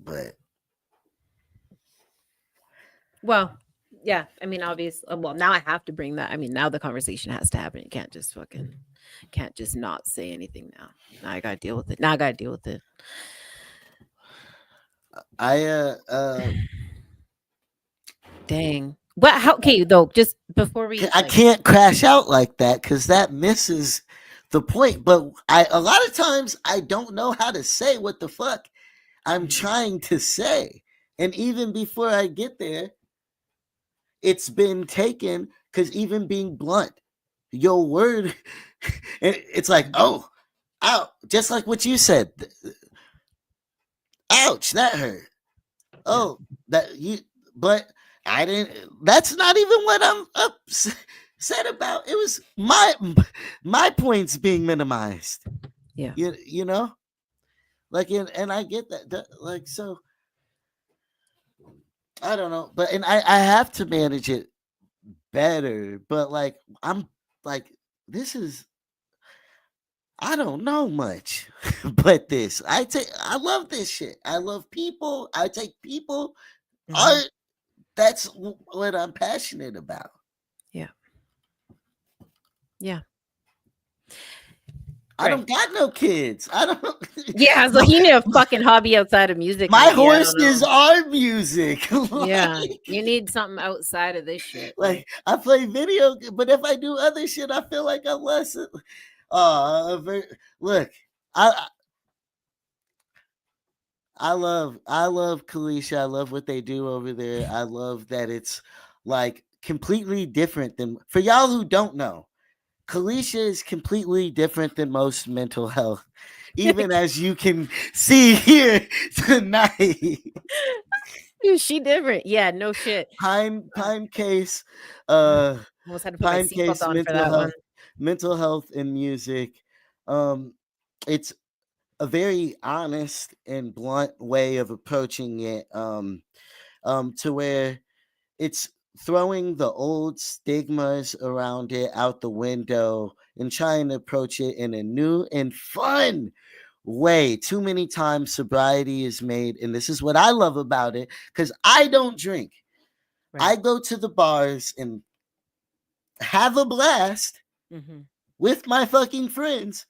But Well, yeah. I mean, obviously, well, now I have to bring that. I mean, now the conversation has to happen. You can't just not say anything now. Now I gotta deal with it. Now I gotta deal with it. I Dang. What? How? Okay, though. Just before we I like, can't crash out like that because that misses the point. But I a lot of times I don't know how to say what the fuck I'm mhm. trying to say, and even before I get there, it's been taken because even being blunt, your word, it's like oh, out, just like what you said. Ouch, that hurt. Yeah. Oh, that you, but I didn't. That's not even what I'm upset about. It was my points being minimized. Yeah. You know, like and I get that like so. I don't know, but and I have to manage it better. But like I'm like this is I don't know much, but this I love this shit. I love people. I take people Hmm. art. That's what I'm passionate about. Yeah. Yeah. I Right. don't got no kids. I don't. Yeah. So my, you need a fucking hobby outside of music, my maybe. I don't horses know. are music. Yeah. You need something outside of this shit. Like, like I play video, but if I do other shit, I feel like I'm less. Look, I I love Kalisha. I love what they do over there. I love that it's like completely different than for y'all who don't know. Kalisha is completely different than most mental health, even as you can see here tonight. she different. Yeah. No shit. Pine case, Mm, uh, almost had to put my Pine seatbelt case, on for that one. mental health and music. Um, it's a very honest and blunt way of approaching it. To where it's throwing the old stigmas around it out the window and trying to approach it in a new and fun way. Too many times sobriety is made, and this is what I love about it because I don't drink. Right. I go to the bars and have a blast Hmm. with my fucking friends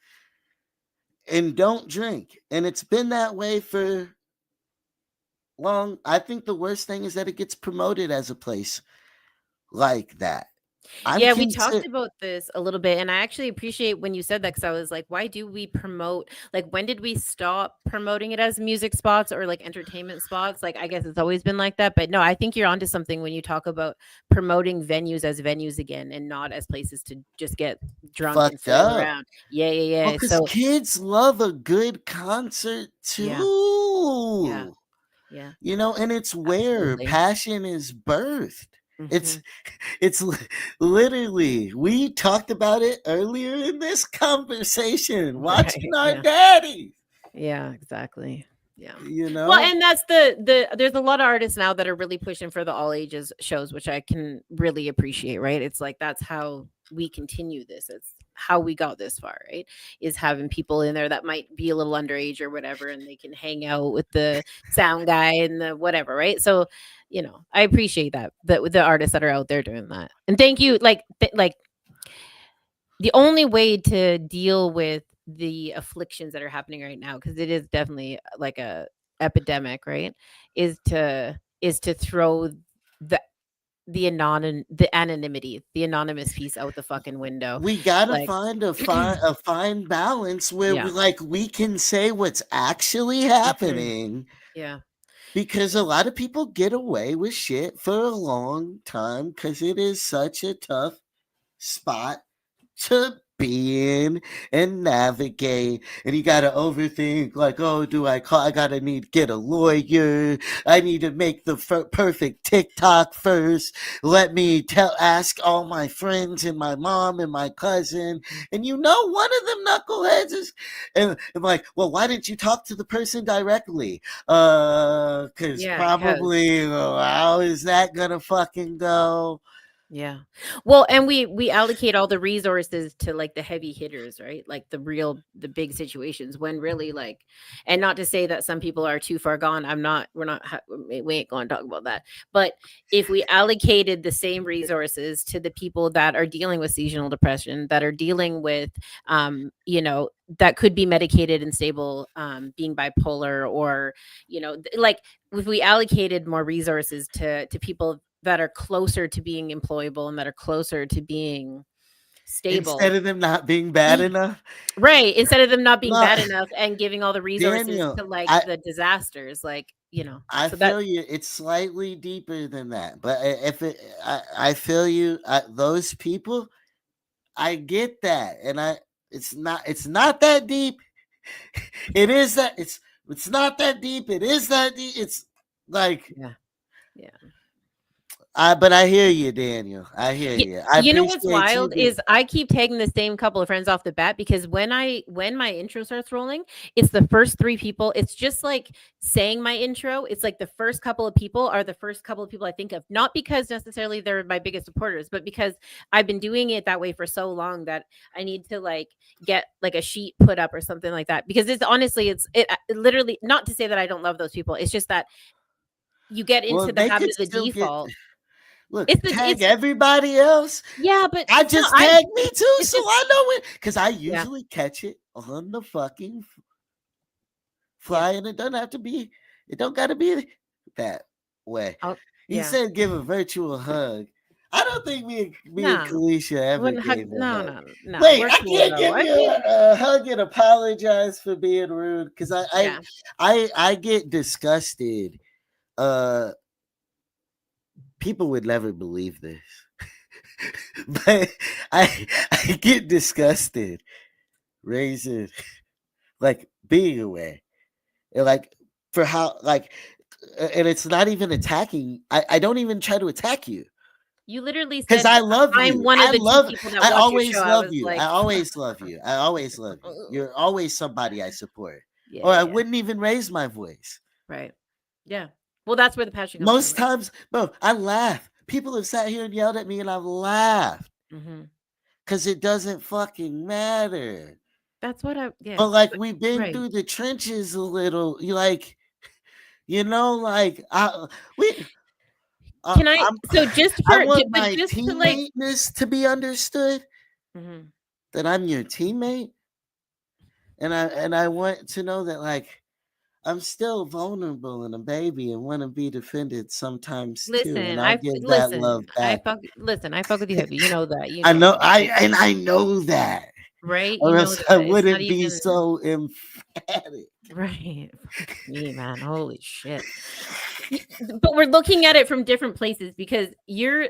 and don't drink. And it's been that way for long. I think the worst thing is that it gets promoted as a place like that. I'm Yeah, we talked consider about this a little bit, and I actually appreciate when you said that because I was like, why do we promote? Like, when did we stop promoting it as music spots or like entertainment spots? Like, I guess it's always been like that. But no, I think you're onto something when you talk about promoting venues as venues again and not as places to just get drunk and fucked fool up. around. Yeah, yeah, Well, yeah. because So, kids love a good concert yeah, yeah, too. yeah, And it's where absolutely. passion is birthed. It's Hmm. literally we talked about it earlier in this conversation. Watching Right. our Yeah. daddies, Yeah, exactly. Yeah. you Well, know. and that's the there's a lot of artists now that are really pushing for the all ages shows, which I can really appreciate, right? It's like that's how we continue this. It's how we got this far, right? Is having people in there that might be a little underage or whatever and they can hang out with the sound guy and the whatever, right? So, I appreciate that the artists that are out there doing that. And thank you like the only way to deal with the afflictions that are happening right now, because it is definitely like a epidemic, right? Is to throw the the anonymity, the anonymous piece out the fucking window. We gotta Like, find a fine balance where yeah. we can say what's actually Mhm. happening Yeah. because Yeah. a lot of people get away with shit for a long time because it is such a tough spot to be in and navigate. And you gotta overthink, like, oh, do I call? I gotta get a lawyer. I need to make the perfect TikTok first. Let me ask all my friends and my mom and my cousin. Mhm. And one of them knuckleheads is, and I'm like, well, why didn't you talk to the person directly? Because Yeah, cuz probably, how is that gonna fucking go? Yeah. Well, and we allocate all the resources to like the heavy hitters, right? Like the big situations when really like, and not to say that some people are too far gone. We're not we ain't going to talk about that. But if we allocated the same resources to the people that are dealing with seasonal depression, that are dealing with that could be medicated and stable, being bipolar, or like, if we allocated more resources to people that are closer to being employable and that are closer to being Instead stable. of them not being bad enough. Right. Instead of them not being No, bad enough and giving all the resources Daniel, to like I the disasters, like, I so that, feel you. It's slightly deeper than that, but if I feel you. Those people, I get that, and it's not that deep. It is that it's not that deep. It is that deep. It's like yeah. Yeah. but I hear you, Daniel. I hear You, you. I you know what's appreciate you wild being. is I keep tagging the same couple of friends off the bat, because when my intro starts rolling, it's the first three people. It's just like saying my intro. It's like the first couple of people are the first couple of people I think of, not because necessarily they're my biggest supporters, but because I've been doing it that way for so long that I need to like get like a sheet put up or something like that. Because it's honestly, it literally, not to say that I don't love those people. It's just that you get Well, into the they habit could of the still get. default. Look, It's the tag it's everybody else. Yeah, but I it's not. just tag me too, It's so just I know it because I yeah, usually catch it on the fucking yeah. fly, and it doesn't have to be. It don't got to be that way. I'll He yeah. said, "Give a virtual hug." I don't think me and No, Kalisha I ever wouldn't hug. gave a No, hug. no, no. Wait, We're I cool can't though. give I you mean, a hug and apologize for being rude because yeah. I get disgusted. Uh, People would never believe this, but I get disgusted raising like being away and like for how like and it's not even attacking. I don't even try to attack you You literally because said I love I'm you. one of the two people that I watch your show. always I love was you. I like, always love you. I always love you. You're always somebody I support, yeah, or yeah, I yeah. wouldn't even raise my voice. Right. Yeah. Well, that's where the passion comes from, Most right? times, bro, I laugh. People have sat here and yelled at me, and I've laughed Mm-hmm. because it doesn't fucking matter. That's what yeah. But like But, we've been right. through the trenches a little. You like, like we. Can I? I'm. So just I for, want but my just to like, teammateness to be understood. mhm. That I'm your teammate, and I want to know that like I'm still vulnerable and a baby and want to be defended sometimes too, and I'll give that love back. Listen. I fuck with you heavy. You know that. You I know know that. I know that, Right. You or know else I that. It's not wouldn't be even so emphatic. right. Fuck me, man. Holy shit. But we're looking at it from different places, because your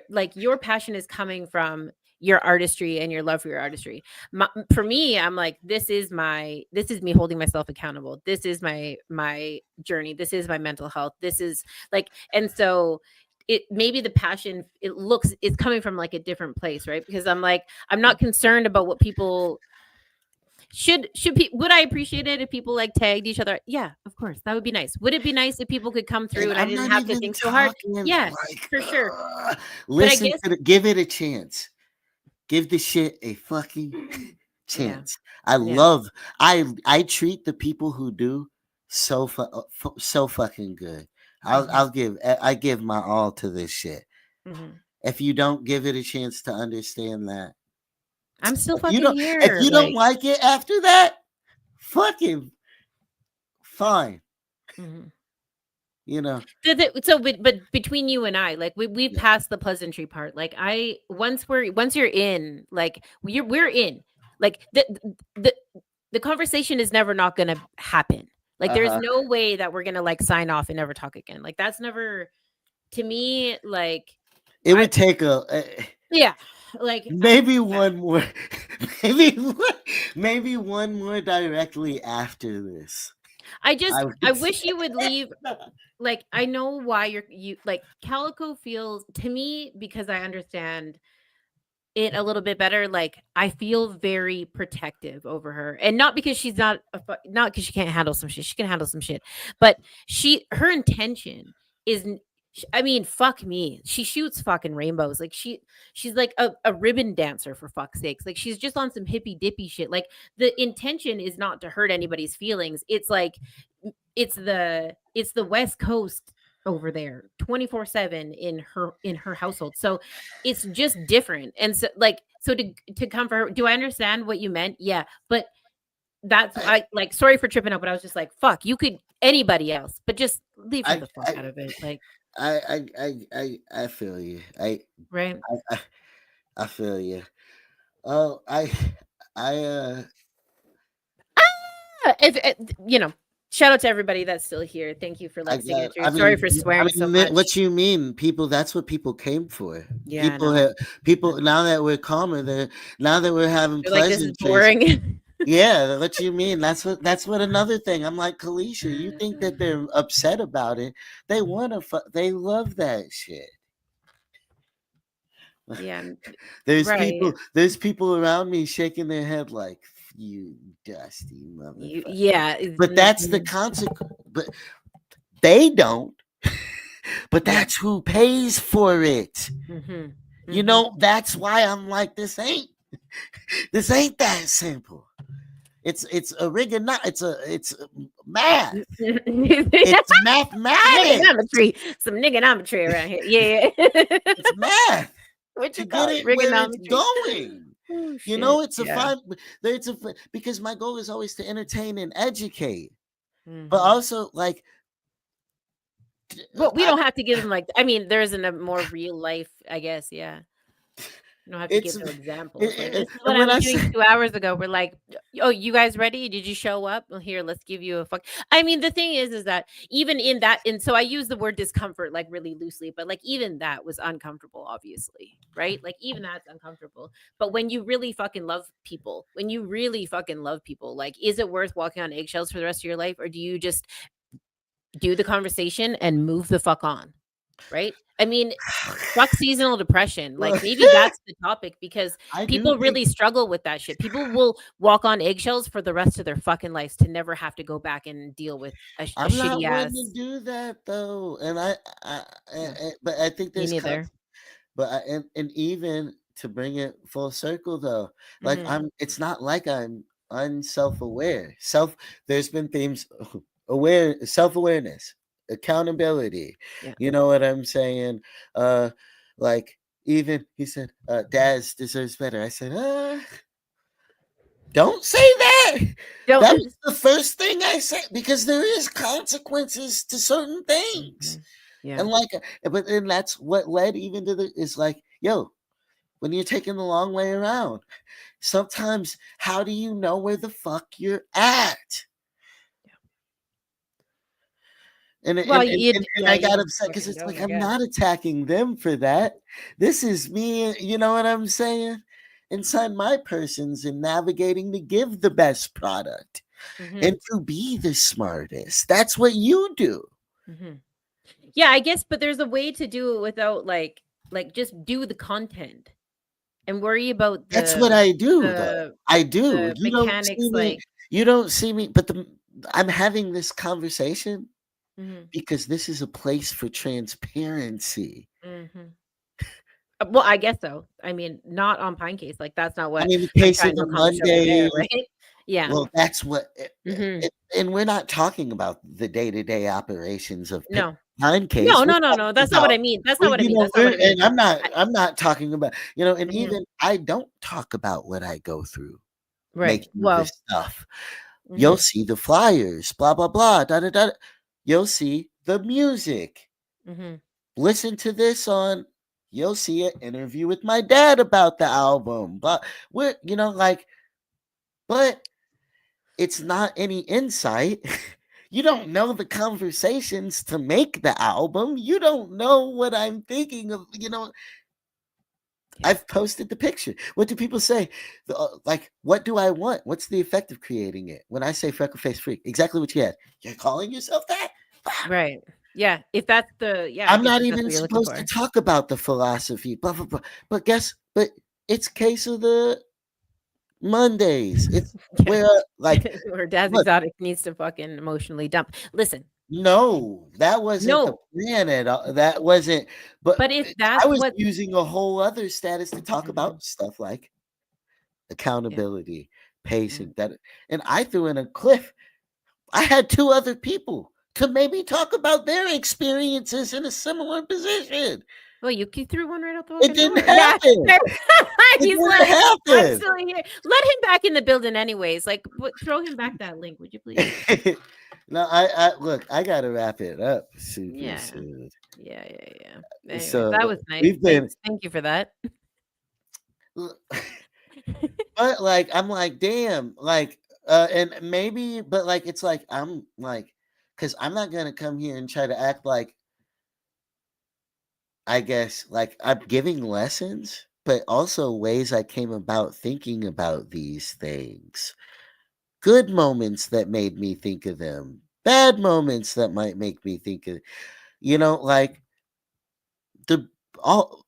passion is coming from your artistry and your love for your artistry. For me, I'm like, this is me holding myself accountable. This is my journey. This is my mental health. This is like, and so it maybe the passion, it's coming from like a different place, right? Because I'm like, I'm not concerned about what people would I appreciate it if people like tagged each other? Yeah, of course. That would be nice. Would it be nice if people could come through And and I I'm didn't not have to even think so hard? talking Yeah, like, for sure. But I listen guess, give it a chance. Give the shit a fucking yeah. chance. I Yeah. love. I treat the people who do so fucking good. Mhm. I give my all to this shit. Mhm. If you don't give it a chance to understand that, I'm still if you fucking don't if here, you don't like, like it after that, fucking fine. mhm. You know. But between you and I, like we've Yeah. passed the pleasantry part. Like once you're in, like we're in. Like the the conversation is never not gonna happen. Like Uh there's huh. no way that we're gonna like sign off and never talk again. Like that's never, to me, like It I would take yeah, like maybe yeah. one more, maybe maybe one more directly after this. I I would say. wish you would leave. Like I know why you like Calico feels to me, because I understand it a little bit better. Like I feel very protective over her, and not because she's not because she can't handle some shit. She can handle some shit, but her intention is I mean, fuck me. She shoots fucking rainbows. Like she's like a ribbon dancer for fuck's sakes. Like she's just on some hippy dippy shit. Like the intention is not to hurt anybody's feelings. It's like it's the West Coast over there 24/7 in her household. So it's just different. And so like so to come for her, do I understand what you meant? Yeah. But that's I I like sorry for tripping up, but I was just like, fuck, you could anybody else, but just leave her I the fuck I out of it. Like, I feel you. right? I I feel you. Oh, I If shout out to everybody that's still here. Thank you for I like sticking got. it through. Sorry for swearing so much. What you mean? People. That's what people came for. Yeah, People. no. People. Now that we're calmer, now that we're having They're like, this is pleasantries. boring. Yeah. What you mean? That's what another thing. I'm like, Kalisha. You think that they're upset about it? They wanna. They love that shit. Yeah, There's right. people. There's people around me shaking their head like, you dusty motherfucker. Yeah, But that's the consequence. But they don't. But yeah. that's who pays for it. Mm-hmm. You Mm-hmm. know, that's why I'm like, this ain't that simple. It's a it's math. It's mathematics. Trigonometry. Some niggonometry around here. Yeah. It's math What to you call get it? it where it's Trigonometry. going. Oh You know, shit. Yeah. because my goal is always to entertain and educate, but Mm-hmm. also like But we I, don't have to give them like I mean, there isn't a more real life, I guess, yeah. You don't have to it's give them examples. Like, this is what and I when was I doing say 2 hours ago. We're like, "Oh, you guys ready? Did you show up? Well, here, let's give you a fuck." I mean, the thing is that even in that and so I use the word discomfort, like, really loosely, but, like, even that was uncomfortable, obviously, right? Like, even that's uncomfortable. But when you really fucking love people, like, is it worth walking on eggshells for the rest of your life, or do you just do the conversation and move the fuck on, right? I mean, fuck seasonal depression. Like look, maybe that's the topic because I do people think really struggle with that shit. People will walk on eggshells for the rest of their fucking lives to never have to go back and deal with a I'm not shitty one to ass. do that though, and Yeah, but I think me there's neither. and even to bring it full circle though, like Hmm. it's not like I'm unself-aware. There's been themes aware self-awareness, accountability. Yeah. You know what I'm saying? Uh like even he said, Daz deserves better. I said, don't say that. Don't. That was the first thing I said because there is consequences to certain things. Mhm. Yeah. And like, but then that's what led even to the is like, yo, when you're taking the long way around, sometimes how do you know where the fuck you're at? Well, you And yeah, I you got just upset because fucking it's don't, like I I'm guess. not attacking them for that. This is me, you know what I'm saying? Inside my persons in navigating to give the best product Hmm. and to be the smartest. That's what you do. Hmm. Yeah, I guess, but there's a way to do it without like just do the content and worry about That's what I do, though. the I do. the mechanics, like. You don't see me, but I'm having this conversation Mhm. because this is a place for transparency. Mhm. Well, I guess so. I mean, not on Pine Case, like, that's not I what mean, the I'm case of trying to the accomplish over there, Mondays. right? Yeah. Well, that's what, Mhm. and we're not talking about the day-to-day operations of No. Pine Case. No, We're no, no, no, talking that's not what about, I mean, that's not what I mean, you know, that's not what I mean. and I I'm not talking about, and Mhm. even I don't talk about what I go through Right. making this Well. stuff. You'll Mhm. see the flyers, blah blah blah, da da da. You'll see the music. Mhm. Listen to this on. You'll see an interview with my dad about the album. But we're like, but it's not any insight. You don't know the conversations to make the album. You don't know what I'm thinking of. Yeah. I've posted the picture. What do people say? Like, what do I want? What's the effect of creating it? When I say freckle face freak, exactly what you had. You're calling yourself that? Right. Yeah, if that's the yeah, I I'm guess not if that's even what you're looking supposed to for. talk about the philosophy, blah, blah, blah. But it's case of the Mondays. It's Yeah. where, like, Or Dad's look, Exotic needs to fucking emotionally dump. Listen. No, that wasn't the No, plan at all. That wasn't. But but if I that's was what using a whole other status to talk Mhm. about stuff like Yeah. accountability, Mm. pacing, that, and I threw in a cliff. I had two other people to maybe talk about their experiences in a similar position. Well, you threw one right out the It fucking didn't door. Yeah. happen. It He's didn't like, "I'm happen. still here." Let him back in the building anyways. Like, throw him back that link, would you please? No, I look. I gotta wrap it up super Yeah. soon. Yeah, yeah, yeah. Anyways, that So was nice. we've been, Thanks. Thank you for that. but like I'm like, damn, like, and maybe, but like it's like I'm like, because I'm not gonna come here and try to act like, I guess, like I'm giving lessons, but also ways I came about thinking about these things. Good moments that made me think of them, bad moments that might make me think of, like the all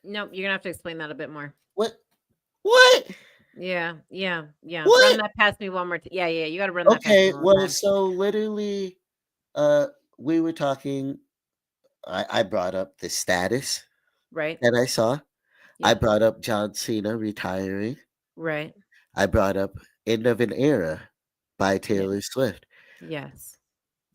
Nope, you're gonna have to explain that a bit more. what what Yeah, yeah, yeah. Run what? that past me one more yeah, yeah, you gotta run that past me Okay, one more well, time. so literally, uh, we were talking. I brought up the status Right? that I saw. I Yeah. brought up John Cena retiring. Right. I brought up End of an Era by Yeah. Taylor Swift. Yes.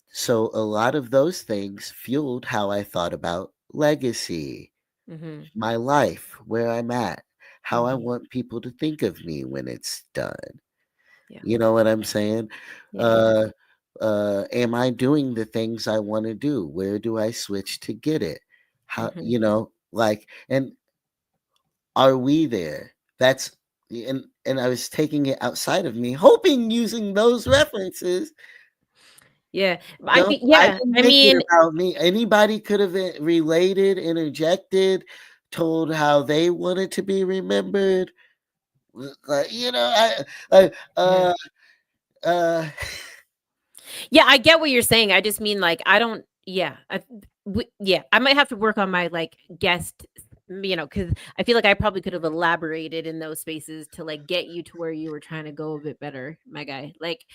So a lot of those things fueled how I thought about legacy, Mhm. my life, where I'm at, how I Mhm. want people to think of me when it's done. Yeah. You know what I'm saying? Yeah, yeah. Uh, am I doing the things I want to do? Where do I switch to get it? How, Mhm. like, and are we there? That's, and I was taking it outside of me, hoping using those references. Yeah. I No, think I yeah. didn't I make it mean, about me. Anybody could have related, interjected, told how they wanted to be remembered. Like, I, mhm. uh, Yeah, I get what you're saying. I just mean like I don't yeah. Yeah, I might have to work on my like guest cuz I feel like I probably could have elaborated in those spaces to like get you to where you were trying to go a bit better, my guy. Like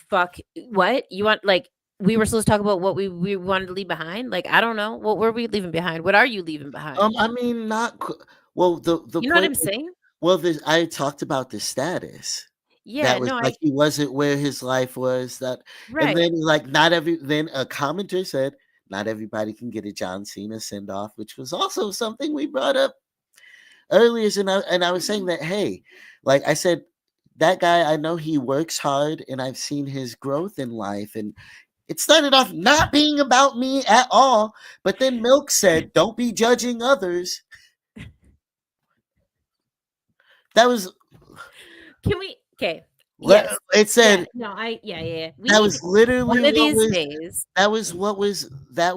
fuck what? You want like we were supposed to talk about what we wanted to leave behind? Like I don't know. What were we leaving behind? What are you leaving behind? I mean, not well. The You know what point I'm was, saying? well, I talked about the status. That Yeah, was no, like I he wasn't where his life was. That, and right. then like not every. Then a commenter said not everybody can get a John Cena send off, which was also something we brought up earlier. And I was saying that, hey, like I said, that guy, I know he works hard, and I've seen his growth in life, and it started off not being about me at all. But then Milk said, "Don't be judging others." That was Can we okay. le Yes. it Yeah, said no, yeah, yeah, yeah. We that need was literally one of what these was days. that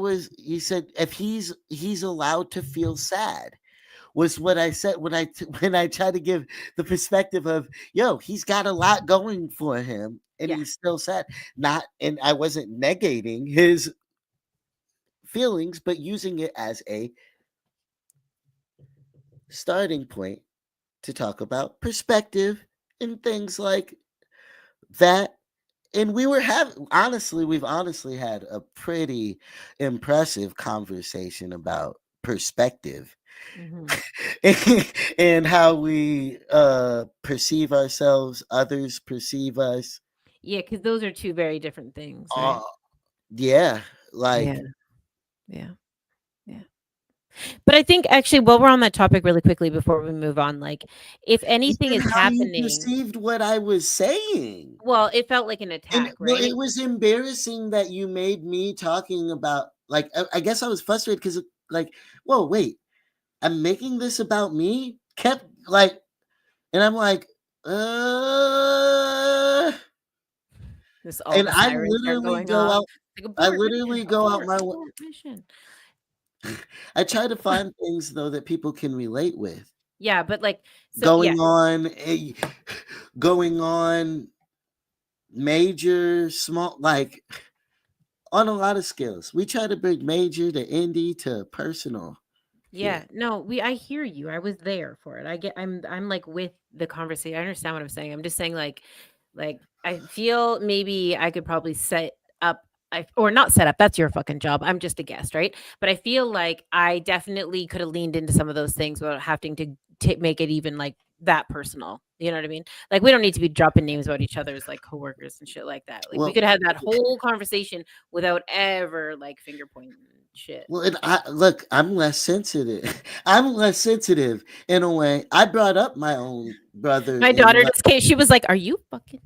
was he said, if he's allowed to feel sad, was what I said when when I try to give the perspective of, yo, he's got a lot going for him and Yeah. he's still sad. Not, and I wasn't negating his feelings, but using it as a starting point to talk about perspective and things like that. And we've honestly had a pretty impressive conversation about perspective Mhm. and how we perceive ourselves, others perceive us. Yeah, because those are 2 very different things, uh right? yeah, Yeah, like, yeah, yeah. But I think actually while we're on that topic really quickly before we move on, like, if anything even is how you happening perceived what I was saying. well, it felt like an And attack, well, right? it was embarrassing that you made me talking about, like, I guess I was frustrated because, like, whoa, wait, I'm making this about me? Kept like, and I'm like, uh, Just all and the sirens start going off. Like, I "Abort mission, literally go out abort, my way. abort mission." I try to find things though that people can relate with. Yeah, but, like so yeah, Going on, going on major, small, like on a lot of skills. We try to bring major to indie to personal here. yeah, no, I hear you, I was there for it. I'm, like, with the conversation I understand what I'm saying, I'm just saying, like, Like, I feel maybe I could probably set up or not set up, that's your fucking job. I'm just a guest, right? But I feel like I definitely could have leaned into some of those things without having to make it even like that personal. You know what I mean? Like, we don't need to be dropping names about each other's like coworkers and shit like that. Like, we Well, could have that whole conversation without ever like finger pointing shit. well, and look, I'm less sensitive. I'm less sensitive in a way. I brought up my own brother My in daughter like just came. She was like, "Are you fucking?"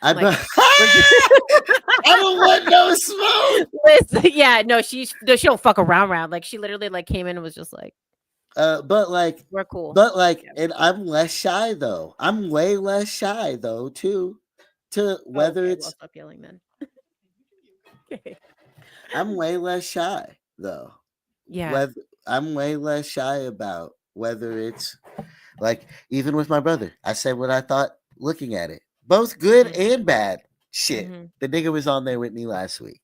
I I'm like, brought. we're good. I don't want no smoke. Listen, yeah, no, she don't fuck around. Like, she literally like came in and was just like, But like, "We're cool." but like, Yeah. and I'm less shy though. I'm way less shy though too. To Oh, whether okay. Well, it's, stop yelling then. Okay. I'm way less shy though. Yeah. Whether I'm way less shy about whether it's like even with my brother. I said what I thought looking at it, both good Mm-hmm. and bad. Shit, Mm-hmm. the nigga was on there with me last week.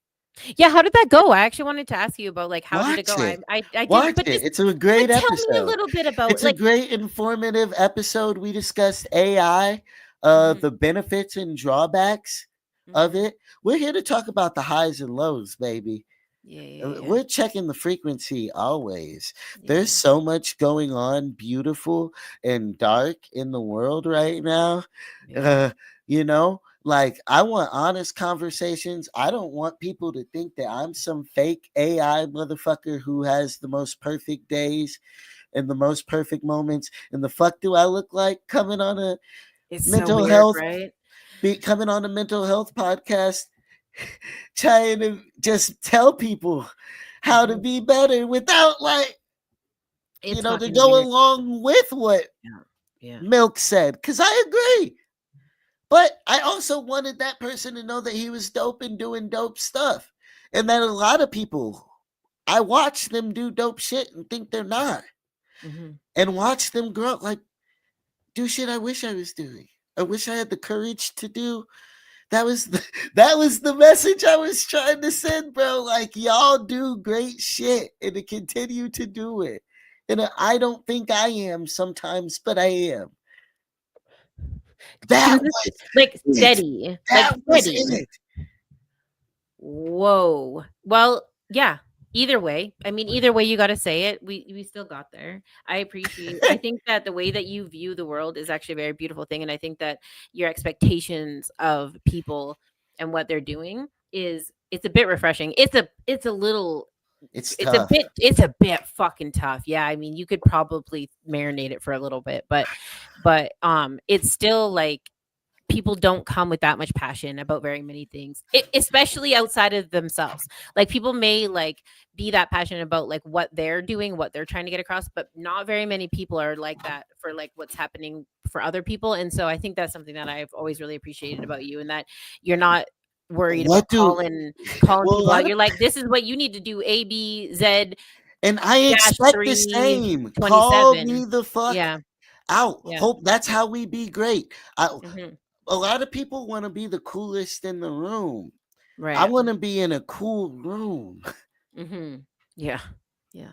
Yeah. How did that go? I actually wanted to ask you about like how did it Watch go? it. I didn't, Watch but it. just It's a great tell me a episode. little bit about It's a like. great informative episode. We discussed AI, Mm-hmm. the benefits and drawbacks of Mm-hmm. it. We're here to talk about the highs and lows, baby. Yeah. Yeah. We're checking the frequency always. There's Yeah. so much going on, beautiful and dark in the world right now. Yeah. Uh, like I want honest conversations. I don't want people to think that I'm some fake AI motherfucker who has the most perfect days and the most perfect moments. And the fuck do I look like coming on a It's so mental weird, health right? coming on a mental health podcast trying to just tell people how to Mm-hmm. be better without like It's to fucking go weird. along with what Yeah. Yeah. Milk said because I agree, but I also wanted that person to know that he was dope and doing dope stuff, and that a lot of people I watch them do dope shit and think they're not, Mm-hmm. and watch them grow up like do shit I wish I was doing. I wish I had the courage to do. That was the, that was the message I was trying to send, bro. Like y'all do great shit and to continue to do it. And I don't think I am sometimes, but I am. That was Like it. steady, like That was steady. it. Whoa. Well, yeah. Either way, I mean, either way, you got to say it. We still got there. I appreciate. I think that the way that you view the world is actually a very beautiful thing, and I think that your expectations of people and what they're doing is it's a bit refreshing. It's a little It's tough. it's a bit fucking tough. Yeah, I mean, you could probably marinate it for a little bit, but it's still like people don't come with that much passion about very many things, especially outside of themselves. Like, people may like be that passionate about like what they're doing, what they're trying to get across, but not very many people are like that for like what's happening for other people. And so I think that's something that I've always really appreciated about you, and that you're not worried about What do calling well a people lot out. of You're like, this is what you need to do, A, B, Z and I dash expect the three same. twenty Call me seven. the fuck Yeah. out. Yeah. Hope that's how we be great. Hmm. A lot of people want to be the coolest in the room. I Right. want to be in a cool room. Hmm. Yeah. Yeah.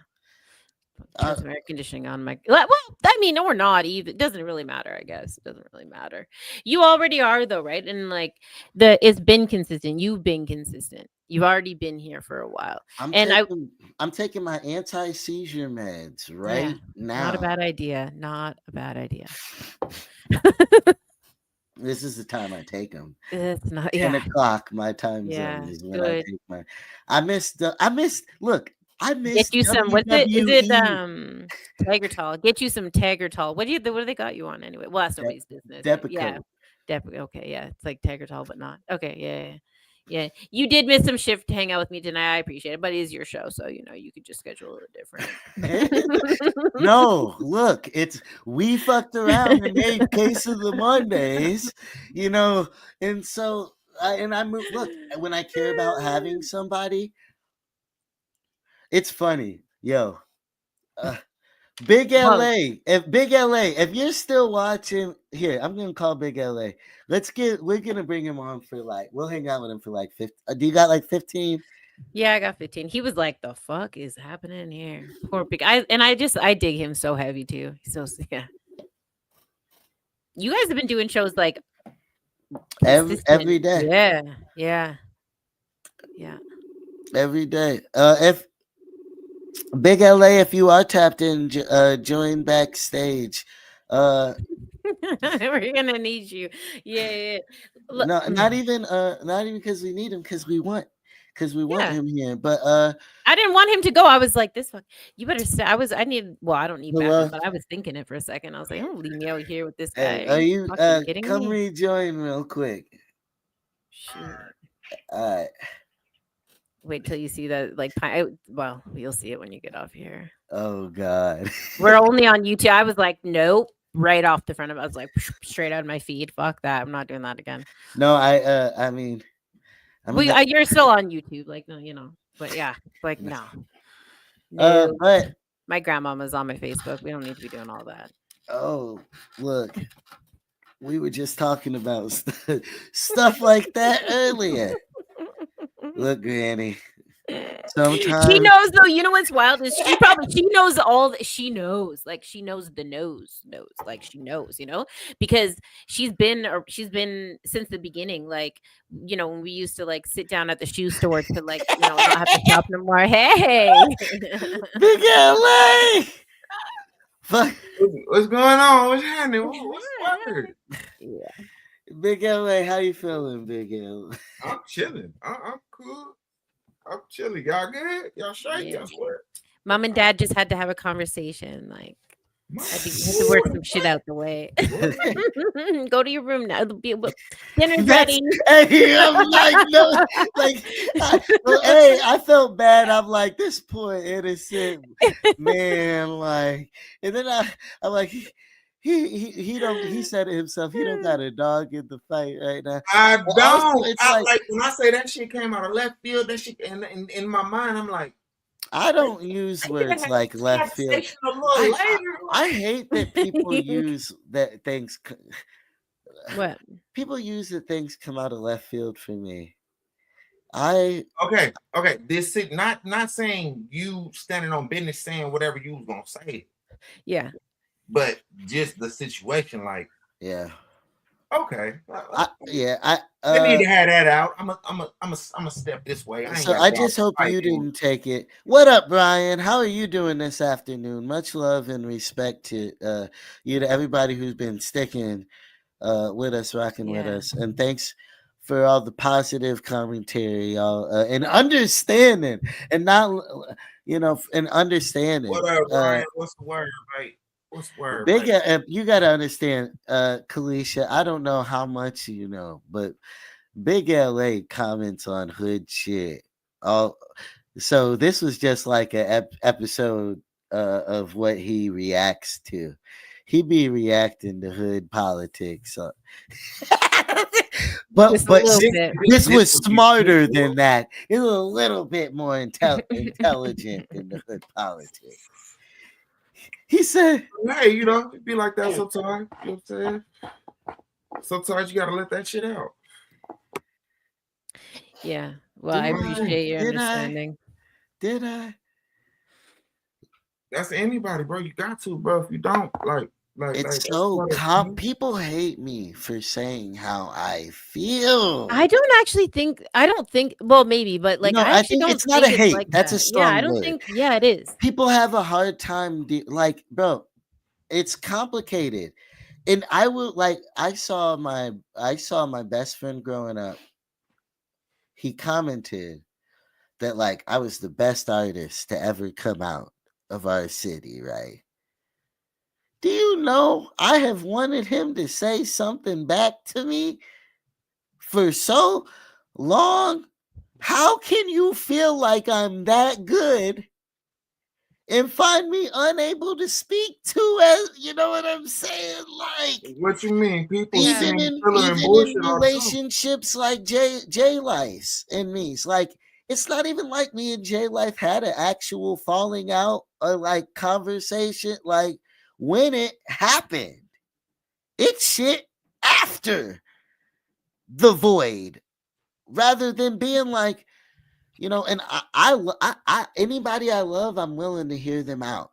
Uh, Turn some air conditioning on my well, I mean, or not even. It doesn't really matter, I guess. It doesn't really matter. You already are though, right? And like it's been consistent. You've been consistent. You've already been here for a while. I'm And I taking I'm taking my anti-seizure meds yeah, right not a now. bad idea. Not a bad idea. This is the time I take them. It's not 10 o'clock my time zone yeah, is when I good. take my. I missed. Look, I Get missed you some what's it? Is it WWE. Tegretol? Get you some Tegretol. What do they got you on anyway? Well, that's De- nobody's business, but yeah. Depakote. Okay, yeah. It's like Tegretol, but not. Okay, yeah, yeah. Yeah. You did miss some shift to hang out with me tonight. I appreciate it. But it is your show, so you could just schedule it different. No, look, it's we fucked around and made case of the MonDaZ, you know, and so I move. Look, when I care about having somebody, it's funny, yo. Uh, Big Well, LA, if you're still watching, here I'm gonna call Big LA. We're gonna bring him on for like we'll hang out with him for like 50. Do you got like 15? yeah, I got 15. He was like, "The fuck is happening here?" Poor big. I dig him so heavy too. So yeah. You guys have been doing shows like every Consistent. day, Yeah. Yeah. Yeah. every day. If Big LA, if you are tapped in, join backstage. Uh, We're gonna need you. Yeah, yeah. no, Mm, not even because we need him, because we want yeah. him here. But I didn't want him to go. I was like, this fuck, you better stay. I need, well, I don't need backup, hello, but I was thinking it for a second. I was like, don't leave me out here with this hey, guy. Are are you you fucking kidding come me? rejoin real quick? Shoot. All right. Wait till you see that. Like, well, you'll see it when you get off here. Oh God. We're only on YouTube. I was like, nope. Right off the front of it. I was like, straight out of my feed. Fuck that. I'm not doing that again. No, I mean, You're still on YouTube. Like, no, but yeah, like, no. No. but My grandmama's on my Facebook. We don't need to be doing all that. oh, look, we were just talking about stuff like that earlier. Look, Granny. She Sometimes knows though. You know what's wild is she knows she knows, like she knows the knows like she knows, because she's been since the beginning, like, when we used to like sit down at the shoe store to like, not have to shop no more. Hey. Big LA. Fuck, What's going on? What's happening? What's the word? Yeah. Big LA. How you feeling, Big LA? I'm chilling. I'm cool. I'm chilling. Y'all good? Y'all straight? Yeah. Y'all swear? Mom and dad just had to have a conversation, like, had to work some shit out the way. Go to your room now. Dinner's That's ready. hey, I'm like no, like hey, I felt bad. I'm like this poor innocent man, like, and then I'm like he don't he said it himself. He don't got a dog in the fight right now. I But also, don't. it's I like like when I say that shit came out of left field. That shit in my mind, I'm like, I don't use words like left field. conversation a little later. I hate that people use that things. What? People use that things come out of left field for me. I Okay. This is not saying you standing on business saying whatever you was gonna say, Yeah. but just the situation. Like, yeah. okay, I they need to have that out. I'm a step this way. I ain't so got I to just hope fight you you. didn't take it. What up, Brian? How are you doing this afternoon? Much love and respect to you, to everybody who's been sticking with us, rocking with Yeah. us, and thanks for all the positive commentary, y'all, and understanding, and not and understanding. What up, Ryan? What's the word, right? What's the word, Big, right? you gotta understand, Kalisha. I don't know how much you know, but Big LA comments on hood shit. Oh, so this was just like a episode of what he reacts to. He be reacting to hood politics. but Just a but little This, bit. this this was would be smarter than that. It was a little bit more intelligent than the hood politics. He said, hey, it be like that sometimes. You know what I'm saying? Sometimes you gotta let that shit out. Yeah. Well, I "Did appreciate your did I? understanding. Did I?" That's anybody, bro. You got to, bro. If you don't, like It's that's so what it, people hate me for saying how I feel. I don't think, well, maybe, but like, No, I I actually think don't it's not a think it's hate. like That's a that. Yeah. I strong don't word. think, yeah, it is. People have a hard time, like, bro, it's complicated. And I will like I saw my best friend growing up. He commented that like I was the best artist to ever come out of our city, right? Do you know I have wanted him to say something back to me for so long? How can you feel like I'm that good and find me unable to speak to, as you know what I'm saying? Like, what you mean? People Yeah. send filler and even in bullshit all the time. relationships like J Life and me, it's like it's not even like me and J Life had an actual falling out or like conversation. Like when it happened, it's shit after the void, rather than being like, and I anybody I love, I'm willing to hear them out.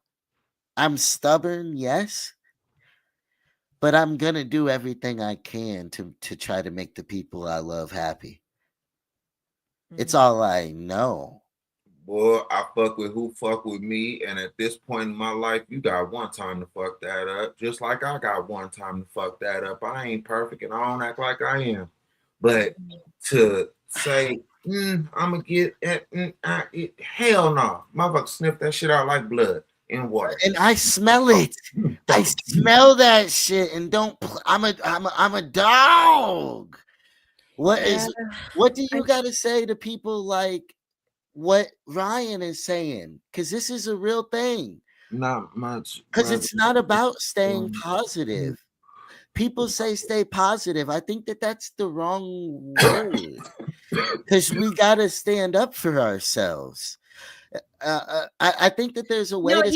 I'm stubborn, yes, but I'm gonna do everything I can to try to make the people I love happy. It's Mhm. all I know. Boy, I fuck with who fuck with me, and at this point in my life, you got one time to fuck that up, just like I got one time to fuck that up. I ain't perfect, and I don't act like I am. But to say, I'm gonna get hell no, motherfucker, sniff that shit out like blood in water. And I smell it. I smell that shit, and don't. I'm a dog. What Yeah, is? What do I you got to say to people like what Ryan is saying? Because this is a real thing. Not much, Because brother. it's not about staying positive. People say stay positive. I think that that's the wrong word. Because we got to stand up for ourselves. I think that there's a way no, to.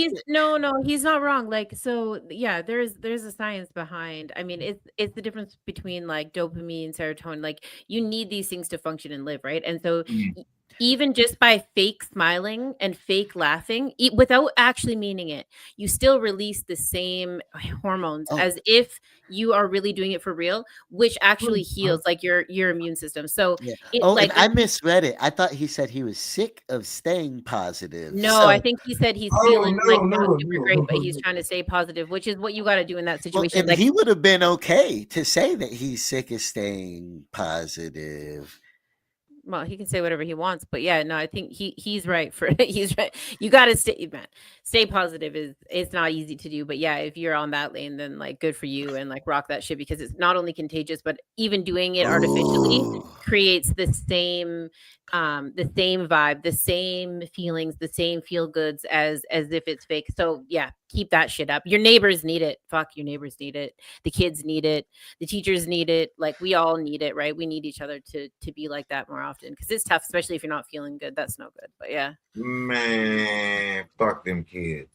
he's not wrong. Like, so yeah, there's a science behind. I mean, it's the difference between like dopamine, serotonin. Like, you need these things to function and live, right? And so even just by fake smiling and fake laughing, without actually meaning it, you still release the same hormones Oh, as if you are really doing it for real, which actually heals like your immune system. So yeah. it Oh, and like I misread it. I thought he said he was sick of staying positive. no, I So, think he said he's Oh feeling like no, not no, super no, great, no, but no, he's no. trying to stay positive, which is what you got to do in that well, situation. and Like, he would have been okay to say that he's sick of staying positive. well, he can say whatever he wants, but yeah, no, I think he's right for he's right. You got to stay, man. Stay positive is it's not easy to do, but yeah, if you're on that lane, then like good for you and like rock that shit because it's not only contagious, but even doing it artificially Oh, creates the same vibe, the same feelings, the same feel goods as if it's fake. So yeah, keep that shit up. Your neighbors need it. Fuck, your neighbors need it. The kids need it. The teachers need it. Like, we all need it, right? We need each other to be like that more often because it's tough, especially if you're not feeling good. That's no good. But yeah. Man, fuck them kids.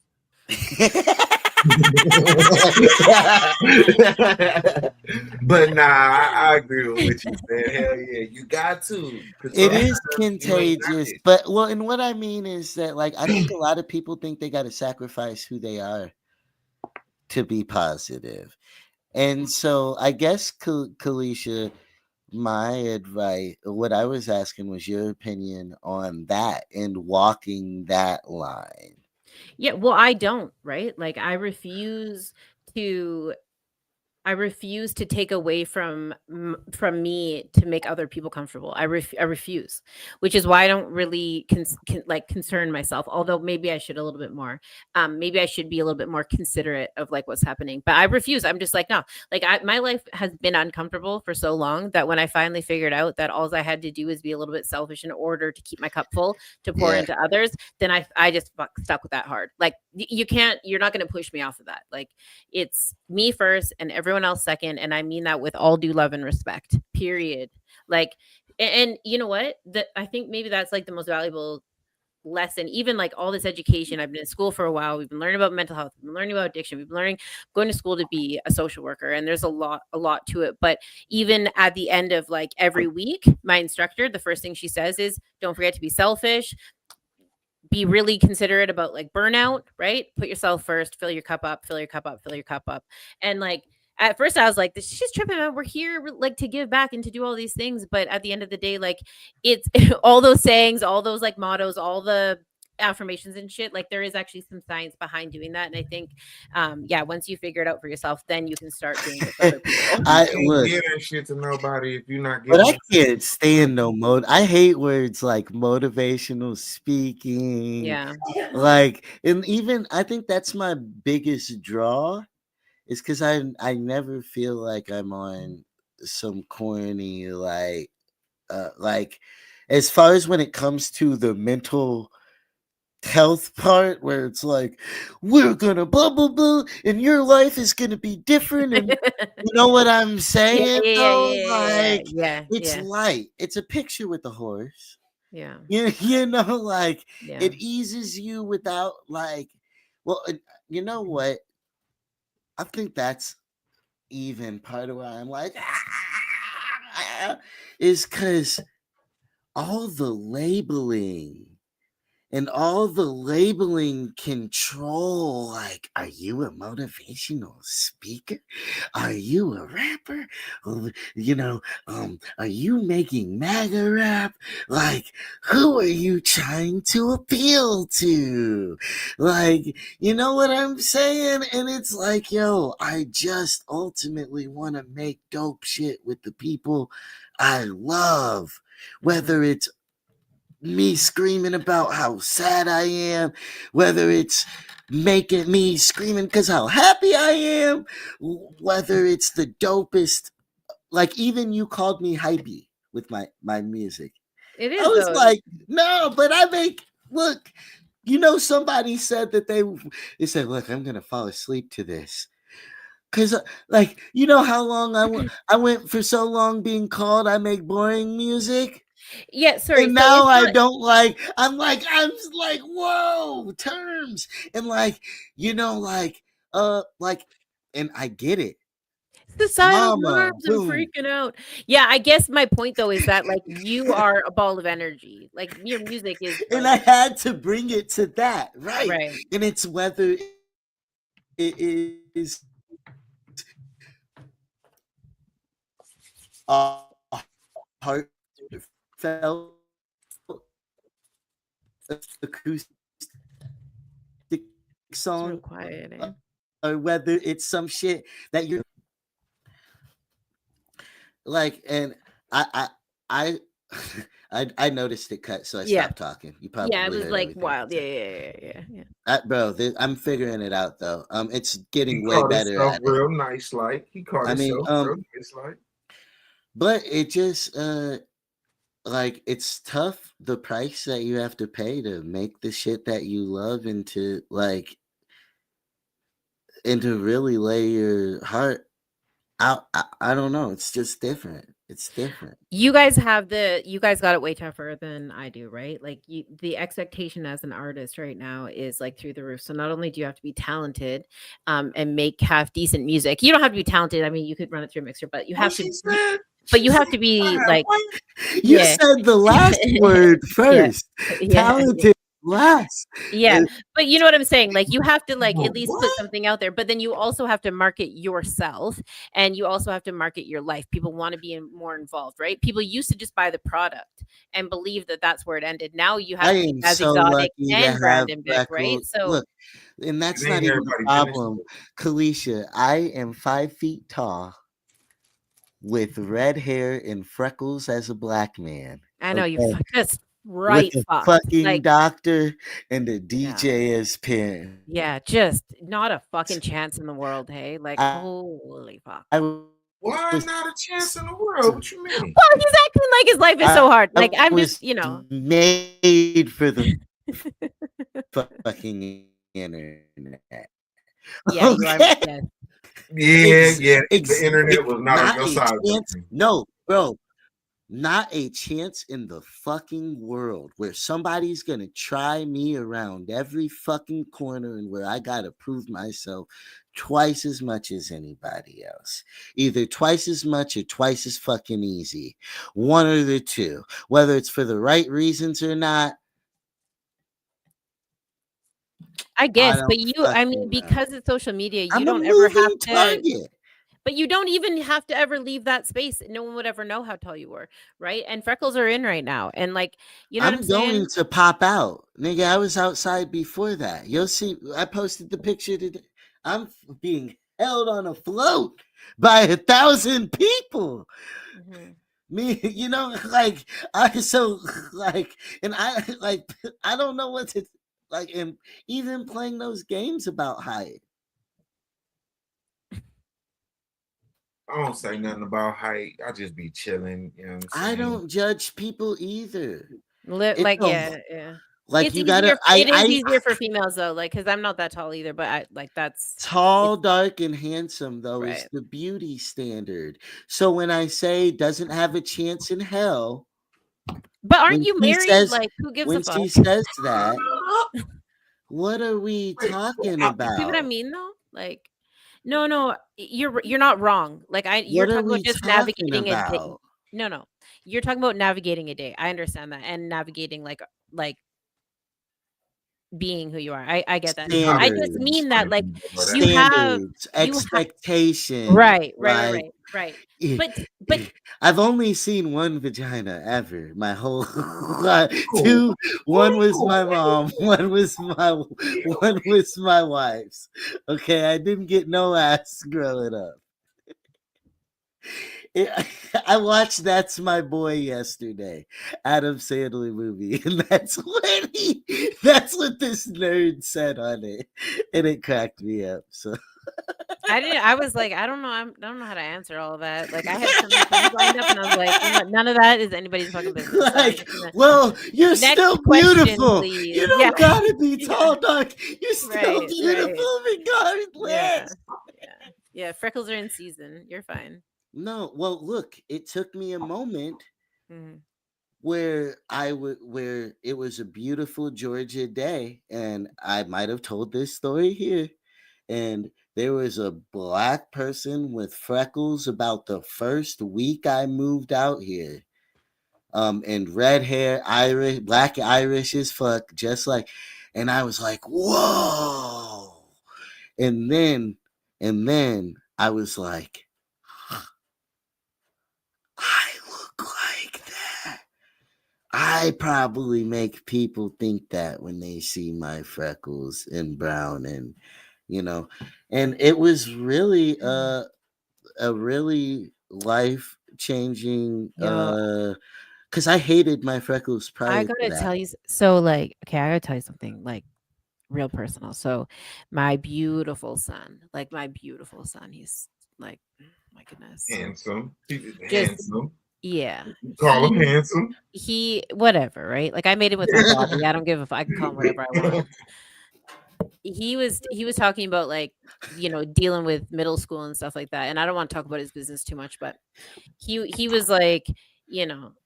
But nah, I agree with what you said. Hell yeah, you got to. Cause it is sometimes you ain't got contagious, it. but well, and what I mean is that like I think a lot of people think they got to sacrifice who they are to be positive, and so I guess Kalisha, my advice, what I was asking was your opinion on that and walking that line. Yeah, well, I don't, right? Like, to I refuse to take away from me to make other people comfortable. I refuse, which is why I don't really like concern myself. Although maybe I should a little bit more. Maybe I should be a little bit more considerate of like what's happening. But I refuse. I'm just like no. Like my life has been uncomfortable for so long that when I finally figured out that all I had to do is be a little bit selfish in order to keep my cup full to pour Yeah, into others, then I just stuck with that hard. Like you can't. You're not going to push me off of that. Like it's me first and everyone else second. And I mean that with all due love and respect, period. Like, and you know what? I think maybe that's like the most valuable lesson. Even like all this education, I've been in school for a while. We've been learning about mental health. We've been learning about addiction. We've been going to school to be a social worker. And there's a lot to it. But even at the end of like every week, my instructor, the first thing she says is, don't forget to be selfish, be really considerate about like burnout, right? Put yourself first, fill your cup up, fill your cup up, fill your cup up. And like at first I was like, this is just tripping out. We're here like to give back and to do all these things. But at the end of the day, like it's all those sayings, all those like mottos, all the affirmations and shit, like there is actually some science behind doing that. And I think yeah, once you figure it out for yourself, then you can start doing it for other people. You I can't look, give that shit to nobody if you're not but giving I it to can't stand no I hate words like motivational speaking, Yeah. like, and even I think that's my biggest draw is because I never feel like I'm on some corny like as far as when it comes to the mental health part where it's like we're gonna blah blah blah and your life is gonna be different and you know what I'm Yeah, saying yeah, yeah, though, yeah, yeah, like yeah, it's yeah, light, it's a picture with a horse. yeah, You know, like yeah. it eases you without like, well, you know what? I think that's even part of why I'm like, is because all the labeling and all the labeling control, like, are you a motivational speaker, are you a rapper, are you making MAGA rap, like, who are you trying to appeal to, like, you know what I'm saying? And it's like, yo, I just ultimately want to make dope shit with the people I love, whether it's me screaming about how sad I am, whether it's making me screaming because how happy I am, whether it's the dopest, like even you called me hypey with my music. It I is was though. like, no, but I make look. Somebody said that they said, look, I'm gonna fall asleep to this. Cause like how long I went for so long being called I make boring music. Yeah, sorry. And So now it's I not don't like, I'm like, whoa, terms. And like, and I get it. it's the silent Mama, alarms. I'm boom. freaking out. Yeah, I guess my point though is that like you are a ball of energy. Like your music is And like I had to bring it to that, right? right. And it's whether it is a heartfelt acoustic It's real song, quiet, eh? or whether it's some shit that you're like, and I I I noticed it cut, so I Yeah. stopped talking. You Yeah, it probably was heard like everything I wild. Yeah, said. yeah. Bro, I'm figuring it out though. It's He getting way caught better himself at it. real nice, like he caught I mean, himself real nice, like. but it just like it's tough the price that you have to pay to make the shit that you love and to really lay your heart out. I don't know. It's just different. It's different. You guys got it way tougher than I do, right? Like the expectation as an artist right now is like through the roof. So not only do you have to be talented and make half decent music. You don't have to be talented. I mean, you could run it through a mixer, but you What have to she said? but She you said have to be I have like what? You yeah. said the last word Yeah. first. Yeah. Talented last. Yeah, but you know what I'm saying? Like, you have to, like, at least put What? something out there, but then you also have to market yourself, and you also have to market your life. People wanna be more involved, right? People used to just buy the product and believe that that's where it ended. Now you I have to be am as so exotic lucky to and have Brandon Beck, right? freckles. So Look, and that's And not ain't even the everybody finished problem. with Kalisha, I am 5 feet tall with red hair and freckles as a black man. I know you Okay. just With right a fucked. fucking Like, doctor and a yeah. DJ as parents. Yeah, just not a fucking chance in the world, hey? Like, I, holy fuck. I was why not a chance in the world? What you mean? Well, he's acting like his life is I so hard. Like, I'm was just, you know. made for the fucking internet. Yeah, you are. Okay. Yes. Yeah, yeah. The internet Like was not on not your a side of the chance. fence. No, bro. Not a chance in the fucking world where somebody's gonna try me around every fucking corner and where I gotta prove myself twice as much as anybody else. Either twice as much or twice as fucking easy. One or the two. Whether it's for the right reasons or not, I I guess, but don't I mean, fucking know. because it's social media, you I'm a don't ever have moving to, target. but you don't even have to ever leave that space. No one would ever know how tall you were, right? And freckles are in right now. And like, you know what I'm I'm going saying? to pop out. Nigga, I was outside before that. You'll see. I posted the picture today. I'm being held on a float by 1,000 people. Mhm. Me, like, like, and I, like, I don't know what to, like, and even playing those games about height. I don't say nothing about height. I just be chilling. You know what I'm I saying? don't judge people either. It Like, don't, yeah, yeah. like, It's you gotta, easier. It is easier for females though, like, because I'm not that tall either. But I like tall, it's dark, and handsome, though, is right. the beauty standard. So when I say doesn't have a chance in hell, But aren't when you she married? says Like, who gives a when fuck? she says that, what are we Wait, talking You see what I about? mean though? Like, no, you're not wrong. Like, you're What are talking about we just talking navigating a day. about? No, you're talking about navigating a day. I understand that, and navigating like being who you are. I get that. I just Standards, mean that like you have standards, you have expectations. right, right, right, Like, right, right. But I've only seen one vagina ever. My whole Cool. two. One was my mom. One was my wife's. Okay, I didn't get no ass growing up. It, I watched That's My Boy yesterday, Adam Sandler movie, and that's what this nerd said on it, and it cracked me up. So I was like, I don't know. I don't know how to answer all of that. Like I had so many things lined up and I was like, you know what? None of that is anybody's fucking business. So I'm like, just gonna well, you're next still question, beautiful. You please. Yeah. don't gotta be Yeah. tall, dark. You're still Right, right. beautiful Yeah. regardless. Yeah. Yeah. Freckles are in season. You're fine. No, well, look, it took me a moment Mhm. where it was a beautiful Georgia day, and I might have told this story here, and there was a black person with freckles about the first week I moved out here. And red hair, Irish, black Irish as fuck, just like, and I was like, whoa. And then I was like, I look like that. I probably make people think that when they see my freckles and brown, and you know, and it was really a really life changing Yo, because I hated my freckles I prior to gotta that. tell you, so like, okay, I gotta tell you something like real personal. So, my beautiful son, he's like, my goodness, Handsome. He's just handsome. yeah, You call him he handsome. he whatever, right? Like I made him with my body. I don't give a fuck. I can call him whatever I want. He was talking about like dealing with middle school and stuff like that, and I don't want to talk about his business too much, but he was like,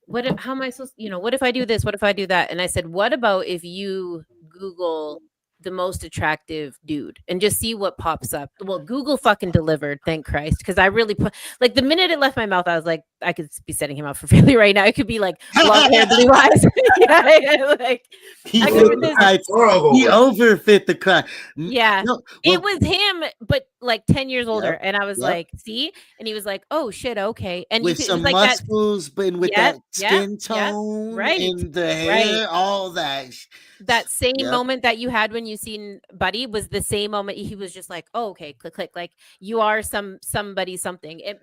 what if, how am I supposed, what if I do this, what if I do that, and I said, what about if you Google the most attractive dude and just see what pops up. Well, Google fucking delivered, thank Christ, because I really put, like, the minute it left my mouth, I was like, I could be setting him up for failure right now. It could be like blonde hair, blue eyes. Yeah, like he I It could fit was put the a this. nice criteria. world He over overfit the crime. Yeah. No, It well, was him, but like 10 years older. yep, And I was yep. like, see? And he was like, oh shit, okay. And With it was some like that. muscles, but with Yep, that yep, skin yep. tone Right. and the Right. hair, all that. That same Yep. moment that you had when you seen Buddy was the same moment he was just like, oh, okay, click, click. Like you are somebody something. It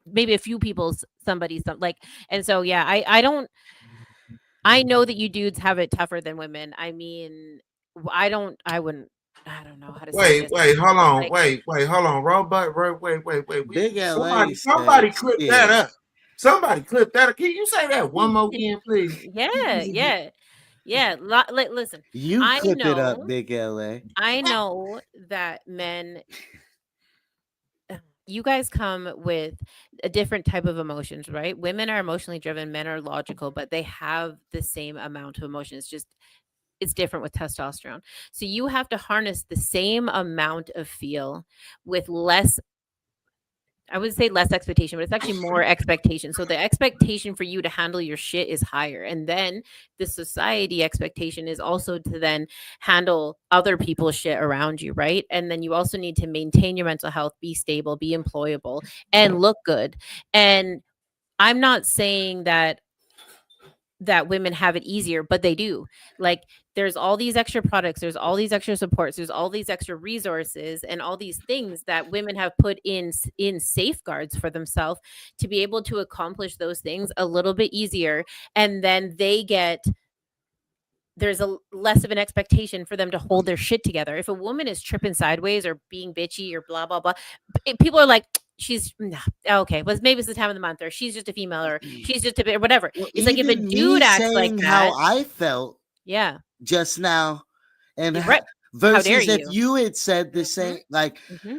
maybe a few people's somebody some like, and so yeah, I don't, I know that you dudes have it tougher than women. I mean, I don't know how to say Wait, this. wait, hold on, Like, wait, hold on, Robot, wait. Big LA Somebody said clip that shit. up. Somebody clip that up. Can you say that one more again, please? yeah, yeah, yeah. Like, listen, You I clip it up, know, Big LA. I know that men, you guys come with a different type of emotions, right? Women are emotionally driven, men are logical, but they have the same amount of emotion. It's just it's different with testosterone. So you have to harness the same amount of feel with less, I would say less expectation, but it's actually more expectation. So the expectation for you to handle your shit is higher. And then the society expectation is also to then handle other people's shit around you, right? And then you also need to maintain your mental health, be stable, be employable, and look good. And I'm not saying that women have it easier, but they do. Like there's all these extra products, there's all these extra supports, there's all these extra resources and all these things that women have put in safeguards for themselves to be able to accomplish those things a little bit easier, and then there's a less of an expectation for them to hold their shit together. If a woman is tripping sideways or being bitchy or blah blah blah, people are like, she's nah, okay, well maybe it's the time of the month, or she's just a female, or she's just a bit, or whatever. Well, It's like if a even me dude acts like saying how that, I felt yeah, just now, and you're right. How dare versus if you? you had said the Hmm. same, like Hmm.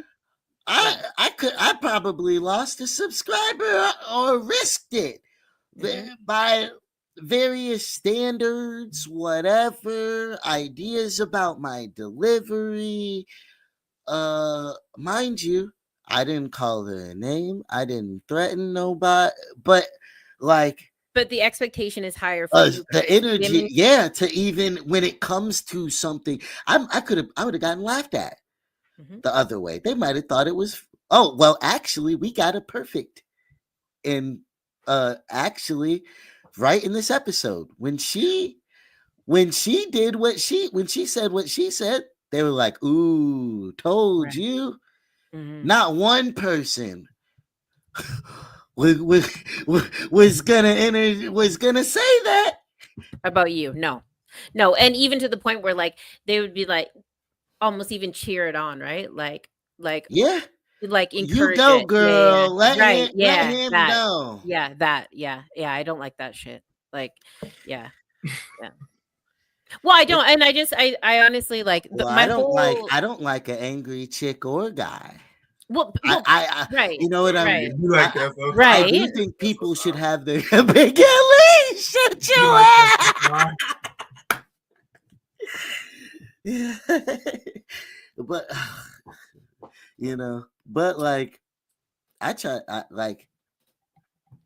I Right. I probably lost a subscriber or risked it Hmm. by various standards, whatever ideas about my delivery. Mind you, I didn't call her a name. I didn't threaten nobody, but like But the expectation is higher for you. the energy, Women, yeah, to even when it comes to something, I would have gotten laughed at Mhm. the other way. They might have thought it was, oh well, actually we got it perfect. And actually, right in this episode, when she did when she said what she said, they were like, ooh, told Right. you. Mhm. Not one person was gonna say that. About you, no, and even to the point where like they would be like almost even cheer it on, right? Like Yeah, like you encourage go, it. Yeah, girl. right. Let Yeah, him that. know. Yeah, that. Yeah. I don't like that shit. Like, yeah, yeah. Well, I It, don't, and I honestly like well, my whole. I don't like an angry chick or guy. Well, right, You know what I'm. right, You like that, so I right. do think people should have their big Ellie. Shut you your like that, ass. so far? Yeah. But you know, but like like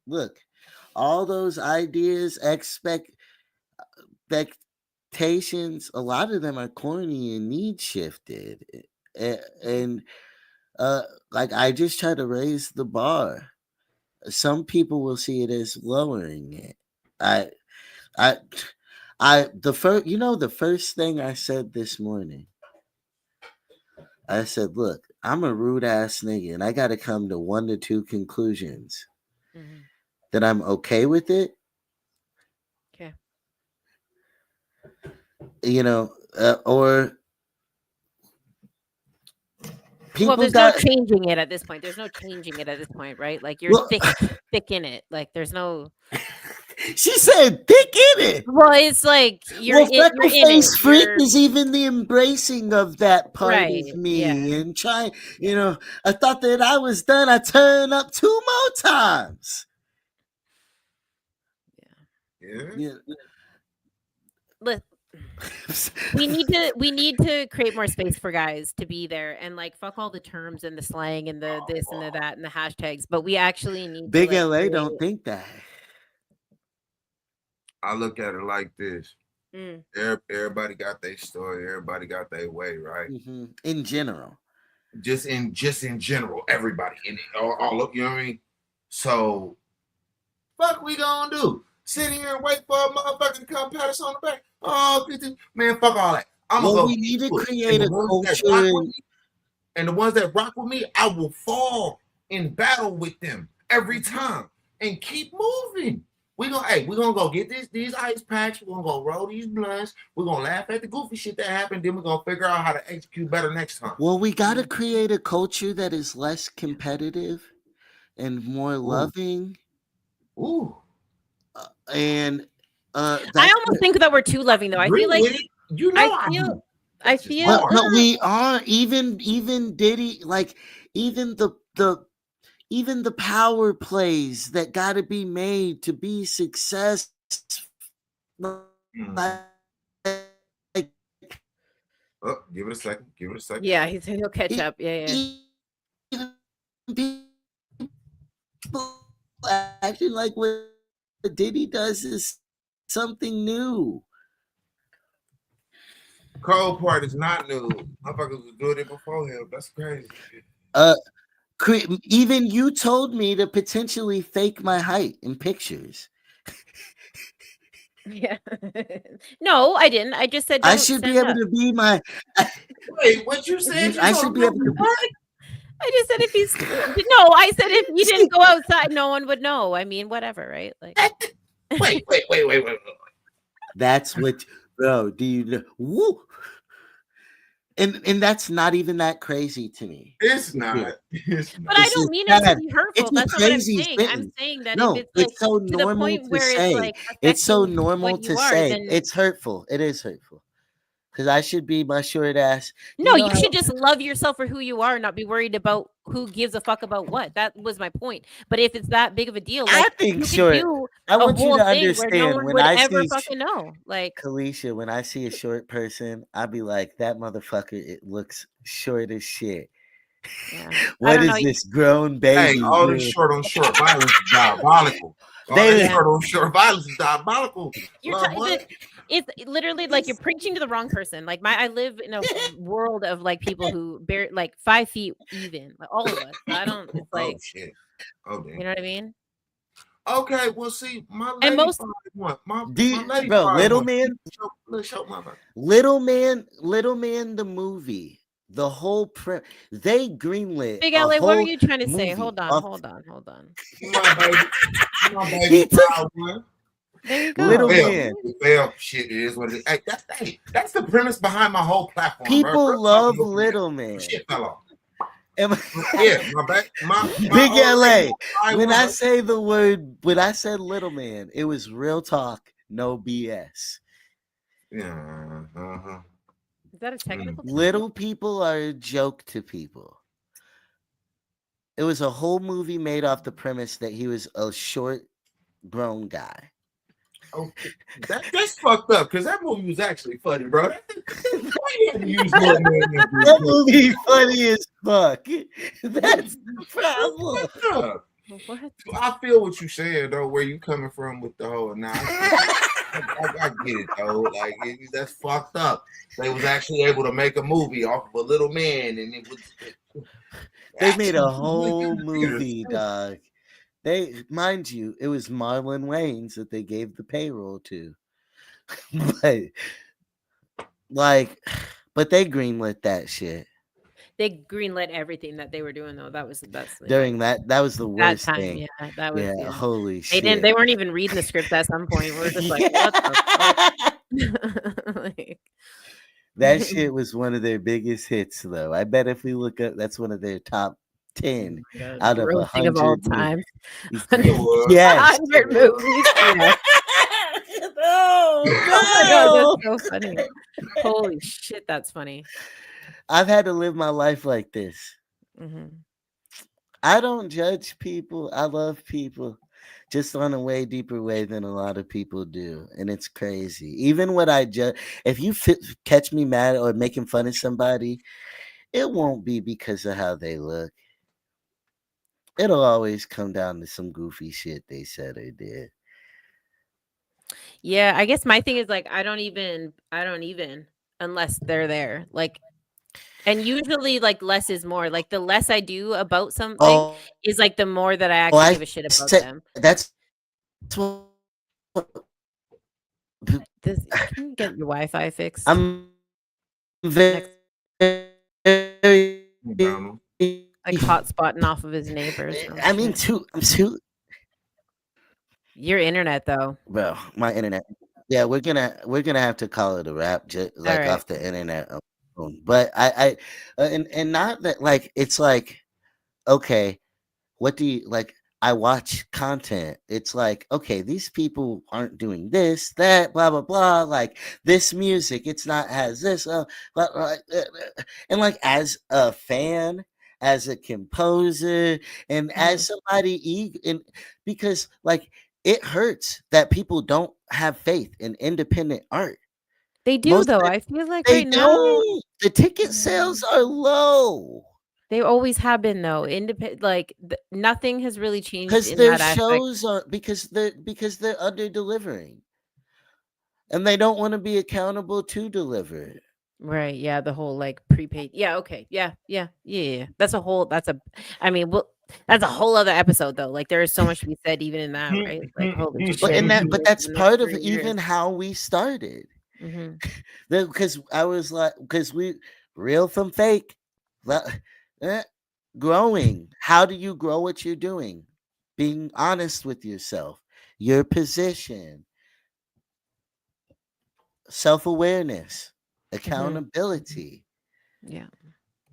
look, all those ideas, expectations, a lot of them are corny and need shifted. And like I just try to raise the bar. Some people will see it as lowering it. I I the first, the first thing I said this morning, I said, look, I'm a rude ass nigga and I got to come to one to two conclusions: Mhm. that I'm okay with it, Okay. or Well, people there's no got, changing it at this point. There's no changing it at this point, right? Like you're well, thick in it. Like there's no. she said thick in it. Well, it's like Well, you're freckle in it. face freak You're is even the embracing of that part right. of Yeah. me and trying, Yeah. I thought that I was done. I turned up 2 more times. Yeah. Yeah. Li- we need to create more space for guys to be there and like fuck all the terms and the slang and the this and the that and the hashtags, but we actually need to Big like LA don't create. think that. I look at it like this. Mm, Everybody got their story. Everybody got their way, right? In general. Just in general, everybody in it, all of, you know what I mean? So, fuck we gonna do? Sit here and wait for a motherfucker to come pat us on the back? Oh, man, fuck all that. I'm gonna Well, go we get need to to it. create a culture. And the ones that rock with me, I will fall in battle with them every time and keep moving. We're gonna go get these ice packs. We're gonna go roll these blunts. We're gonna laugh at the goofy shit that happened. Then we're gonna figure out how to execute better next time. Well, we got to create a culture that is less competitive and more loving. Ooh. And I that's almost think that we're too loving though. I Agree feel like with it. You know I do. I That's just feel hard. but we are, even Diddy, like even the power plays that got to be made to be successful. Mhm. Oh, give it a second. Give it a second. yeah, he'll catch up. Yeah. Even people acting like what Diddy does is something new. Cold part is not new. Motherfuckers was doing it before him. That's crazy. Even you told me to potentially fake my height in pictures. Yeah. No, I didn't. I just said I don't should be stand able up. to be my. Wait, what you said? I should be able to. I just said if he's no, I said if you didn't go outside, no one would know. I mean, whatever, right? Like Wait. That's what, bro. Do you know? Woo. And that's not even that crazy to me. It's not. But I don't mean it to be hurtful. It's a That's not what I'm crazy saying. I'm sentence. saying that if No, it's like it's so to the normal point to where it's say. like It's so affecting normal what to you are, say. then It's hurtful. It is hurtful. Because I should be my short ass. no, you should just love yourself for who you are and not be worried about who gives a fuck about what. That was my point. But if it's that big of a deal, like I think you short. could do I a want you whole to thing where no understand one when would I ever see fucking know. Like Kalisha, when I see a short person, I'll be like, that motherfucker, it looks short as shit. yeah. I What don't is know. this grown Hey, baby all this doing? short on short violence is diabolical. Oh, that They short violence is diabolical. You're Love what? it's literally like you're preaching to the wrong person. Like I live in a world of like people who bear like 5 feet even, like all of us. So I don't. It's Oh like, shit. Oh you damn. know what I mean. Okay, well, see, my And lady most probably one. My lady bro, probably Little one. Man, Show my brother. Little Man, the movie, the whole they greenlit Big a LA, what are whole you trying to say? movie Hold on, off. hold on, hold on. My baby He took probably one. There you Little go. Man. Well, shit, it is what it is. Hey, that's the premise behind my whole platform, bro. People love Little Man. Shit fell off. Am Yeah, my Big old lady LA. probably When one, I bro. say the word, when I said Little Man, it was real talk, no BS. Yeah, Is that a technical term? Little people are a joke to people. It was a whole movie made off the premise that he was a short, grown guy. Okay, that's fucked up because that movie was actually funny, bro. Why you had to use Little Man as this That joke? movie funny as fuck. That's the problem. Yeah. What? I feel what you're saying though, where you coming from with the whole analysis. I get it though. Like that's fucked up. They was actually able to make a movie off of a little man, and it was They made a actually really whole good theaters. movie, dog. They, mind you, it was Marlon Wayans that they gave the payroll to. But like, but they greenlit that shit They greenlit everything that they were doing though. That's during that. That was the that worst time. thing. Yeah, that was Yeah, holy They didn't. shit. They weren't even reading the script at some point. We're just like, what the fuck? Like, That shit was one of their biggest hits, though. I bet if we look up, that's one of their top 10 out of grossing of all 100 movies. time. It was. Yes. 100 movies. Yeah. No, Oh my god, no. that's so funny. Holy shit, that's funny. I've had to live my life like this. hmm I don't judge people. I love people, just on a way deeper way than a lot of people do, and it's crazy. Even what I judge, if you catch me mad or making fun of somebody, it won't be because of how they look. It'll always come down to some goofy shit they said or did. Yeah, I guess my thing is like I don't even unless they're there. Like, and usually like less is more. Like the less I do about something Oh, is like the more that I actually I give a shit about said them. that's what This Can you get your Wi-Fi fixed? I'm very, Next, Obama. like hotspotting off of his neighbors. Oh I mean, shit. I'm too, Your internet though. bro. My internet. Yeah, we're gonna have to call it a wrap, just All like right. off the internet. But and not that like it's like okay, what do you like? I watch content. It's like, okay, these people aren't doing this, that, blah, blah, blah. Like this music, it's not has this, and like as a fan, as a composer, and as somebody, and because like it hurts that people don't have faith in independent art. They do Most of though. it, I feel like they right now don't. The ticket sales are low. they always have been though. Independent, like nothing has really changed Because in their that aspect. shows are because they're under delivering and they don't want to be accountable to deliver it. Right. Yeah. The whole like prepaid. Yeah. Okay. Yeah. Yeah. Yeah. Yeah. That's a whole. I mean, well, that's a whole other episode though. Like there is so much to be said even in that. Right. Like holy But shit. We can but go that's for the next part of 30 years. even how we started. hmm Because I was like, because we real from fake, eh, growing. How do you grow what you're doing? Being honest with yourself, your position, self-awareness, accountability. Yeah.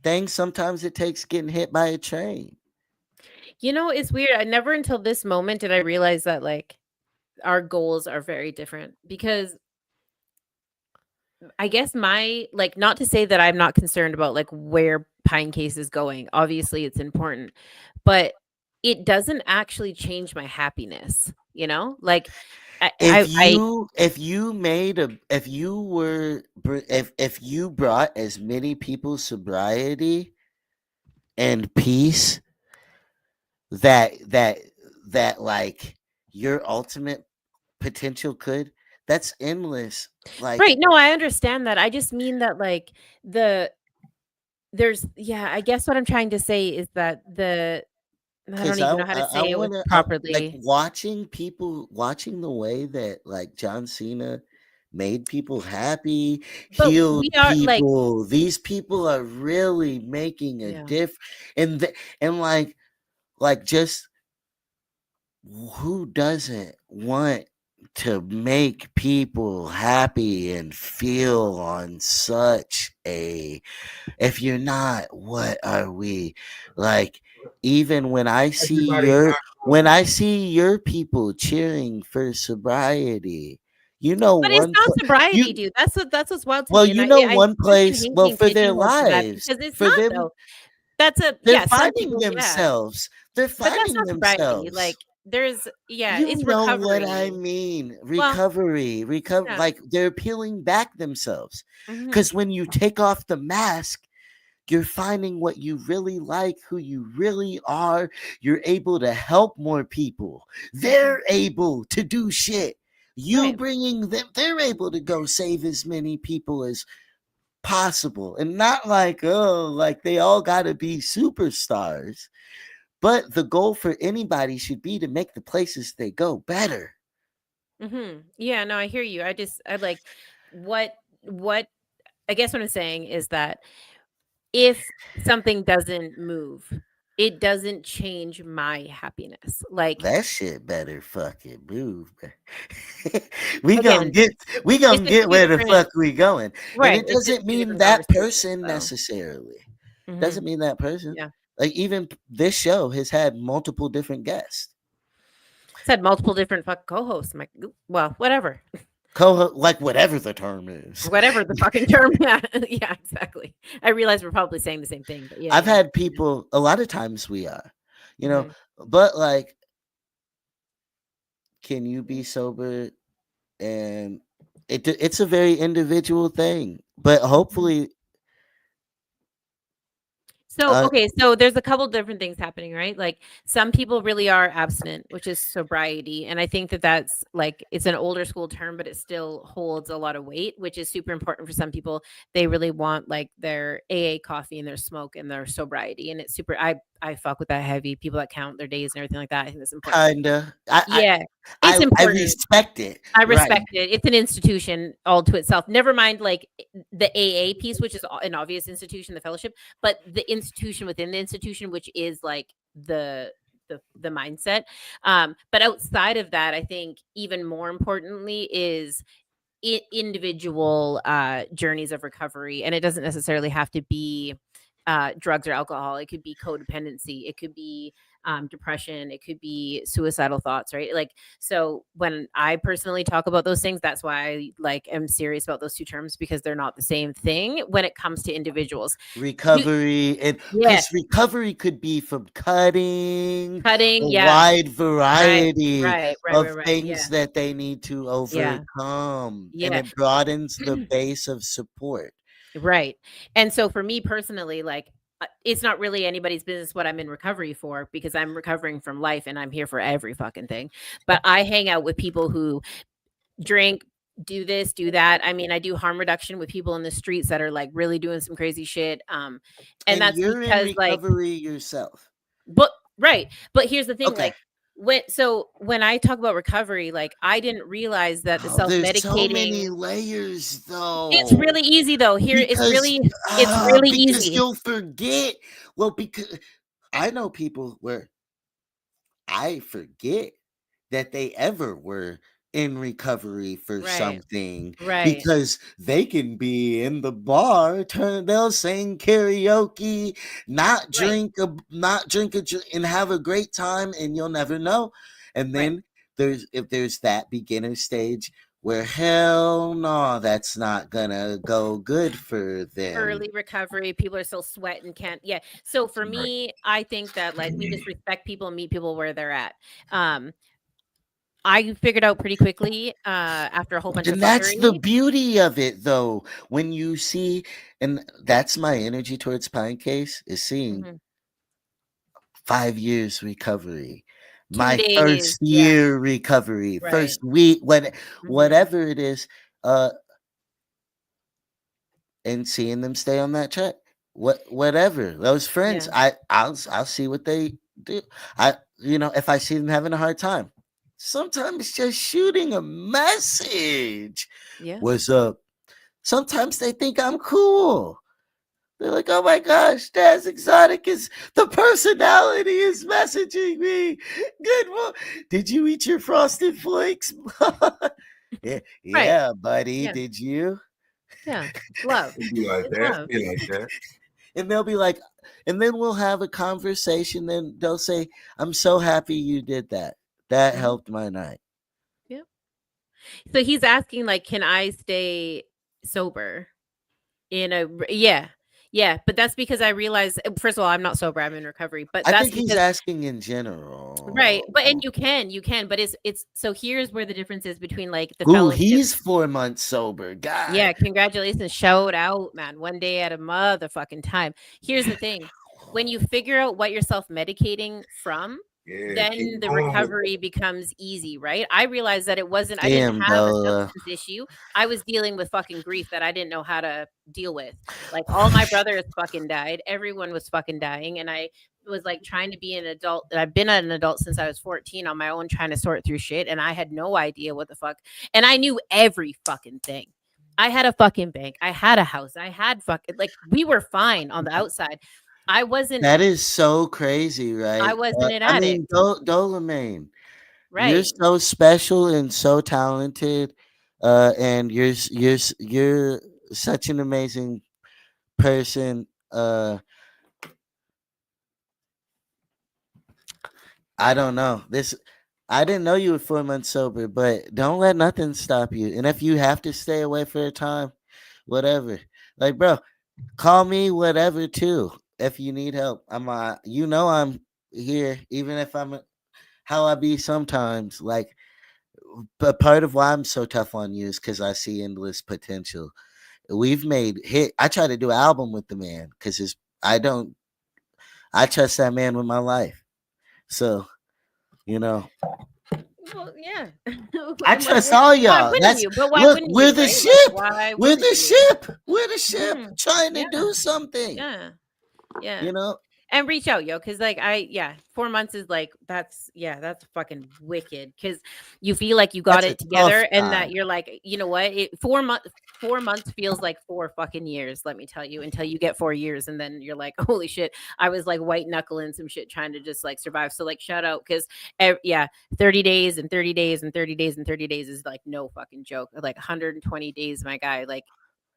Things sometimes it takes getting hit by a train. You know, it's weird. I never until this moment did I realize that like our goals are very different because I guess my like not to say that I'm not concerned about like where Pine Case is going. Obviously, it's important, but it doesn't actually change my happiness. You know, like If you made a if you were if you brought as many people sobriety and peace that like your ultimate potential could, that's endless. Like, Right. No, I understand that. I just mean that like the yeah, I guess what I'm trying to say is that I don't because even know how to I say it want with to, like, properly. watching the way that, like, John Cena made people happy, But we healed are like, people. These people are really making a yeah. diff, and like just who doesn't want to make people happy and feel on such a, if you're not, what are we? Like, even Everybody's not when I see your people cheering for sobriety, you know, But it's one not sobriety, you dude. That's what's wild to well, me, and you I know, I one freaking place, hate well, being for their pigeonholed for that lives, because it's for not them, though. That's a they're yeah, some finding people, yeah, themselves. They're but that's finding not sobriety. themselves. Like, there's yeah, You it's know what I recovery. mean. Well, Recover, yeah. like, they're peeling back themselves. Mhm. Because when you take off the mask, you're finding what you really like, who you really are. You're able to help more people. Mhm. They're able to do shit. You Right. bringing them, they're able to go save as many people as possible. And not like, oh, like they all got to be superstars. But the goal for anybody should be to make the places they go better. Mhm. Yeah, no, I hear you. I like what what I guess what I'm saying is that if something doesn't move, it doesn't change my happiness. Like, That shit better fucking move, man. we gonna again, get we it's gonna a get where the different fuck we going. And right, it it's just doesn't two mean different that conversations, person so necessarily. mhm. Doesn't mean that person. Yeah. Like, even this show has had multiple different guests. Said multiple different fuck co-hosts. I'm like, "Oop, well, whatever. Like, whatever the term is. Whatever the fucking term." Yeah. Yeah, exactly. I realize we're probably saying the same thing, but yeah, I've yeah. had people, a lot of times we are, you know, Mhm. but like, can you be sober? And it's a very individual thing, but Mhm. hopefully, So, uh, okay, so there's a couple different things happening, right? Like, some people really are abstinent, which is sobriety, and I think that that's like it's an older school term, but it still holds a lot of weight, which is super important for some people. They really want like their AA coffee and their smoke and their sobriety, and it's super. I fuck with that heavy. People that count their days and everything like that. I think that's important for people. kinda. Yeah, it's I important. respect it. I Right. respect it. It's an institution all to itself. Never mind, like the AA piece, which is an obvious institution, the fellowship, but the institution within the institution, which is like the mindset. But outside of that, I think even more importantly is individual journeys of recovery, and it doesn't necessarily have to be drugs or alcohol. It could be codependency, it could be depression, it could be suicidal thoughts, right? Like, so when I personally talk about those things, that's why I like am serious about those two terms, because they're not the same thing when it comes to individuals. You Recovery, and Yes, because recovery could be from cutting a cutting, yeah, wide right, variety right, right, of right, right, things yeah, that they need to yeah, overcome, and yeah. it broadens the base of support. Right. And so for me personally, like, it's not really anybody's business what I'm in recovery for, because I'm recovering from life and I'm here for every fucking thing. But I hang out with people who drink, do this, do that. I mean, I do harm reduction with people in the streets that are like really doing some crazy shit. And And that's you're in because like, recovery yourself. but right. But here's the thing, Okay. like, when I talk about recovery, like, I didn't realize that the Oh, there's so self-medicating, many layers, it's though. really easy though. Here it's really Because easy. you'll forget. Well, because I know people where I forget that they ever were in recovery for Right. something, Right. because they can be in the bar, they'll sing karaoke, Right. not drink and have a great time, and you'll never know. And Right. then there's that beginner stage where, hell no, that's not gonna go good for them. Early recovery, people are still sweating, can't, yeah. So for Right. me, I think that like we just respect people and meet people where they're at. Um, I figured out pretty quickly after a whole bunch of And that's the fuckery. beauty of it, though. When you see, and that's my energy towards Pine Case, is seeing Mhm. 5 years recovery. 2 my days. first Yeah. year recovery, Right. first week, Mhm. whatever it is, and seeing them stay on that track. Whatever those friends, Yeah. I'll see what they do. If I see them having a hard time, sometimes just shooting a message. Yeah. What's up? Sometimes they think I'm cool. They're like, oh my gosh, Daz Exotic is the personality is messaging me. Good one. Did you eat your frosted flakes? Yeah, Right. yeah, buddy. Yeah. Did you? Yeah. It's love. It'd be like It's that. love. Be like that. And they'll be like, and then we'll have a conversation. Then they'll say, I'm so happy you did that. That Mhm. helped my night. Yeah. So he's asking like, can I stay sober? Yeah. Yeah, but that's because I realized first of all, I'm not sober, I'm in recovery, but I that's think he's because asking in right, but and general. you can, but it's so here's where the difference is between like the Ooh, fellowship. he's 4 months sober. Yeah, God. congratulations. Shout out, man. One day at a motherfucking time. Here's the thing. When you figure out what you're self-medicating from, Yeah, keep then the going with recovery becomes easy, right? I realized that I didn't Damn, have a Bella. substance issue. I was dealing with fucking grief that I didn't know how to deal with. Like all my brothers fucking died. Everyone was fucking dying. And I was like trying to be an adult. And I've been an adult since I was 14 on my own, trying to sort through shit. And I had no idea what the fuck. And I knew every fucking thing. I had a fucking bank. I had a house. I had fucking like we were fine on the outside. I wasn't That is so crazy, I right? wasn't an I mean, addict. Dolomane, you're Right. so special and so talented, and you're such an amazing person. I don't know this. I didn't know you were 4 months sober, but don't let nothing stop you. And if you have to stay away for a time, whatever. Like, bro, call me whatever too. If you need help, I'm here. Even if I'm how I be sometimes. Like, but part of why I'm so tough on you is because I see endless potential. We've made hit. I try to do an album with the man because his. I don't. I trust that man with my life. So you know, Well, yeah. I And trust all why y'all. wouldn't That's you? But why look, wouldn't we're you, the right? Like ship. why We're wouldn't the you? ship. We're the ship Mhm. trying to Yeah. do something. Yeah. Yeah. You know, And reach out, yo, because like 4 months is like that's fucking wicked. Because you feel like you got that's a it tough together, and that time. you're like, you know what? 4 months feels like 4 fucking years. Let me tell you, until you get 4 years, and then you're like, holy shit, I was like white knuckling some shit trying to just like survive. So like, shout out because 30 days and 30 days and 30 days and 30 days is like no fucking joke. Like 120 days, my guy. Like,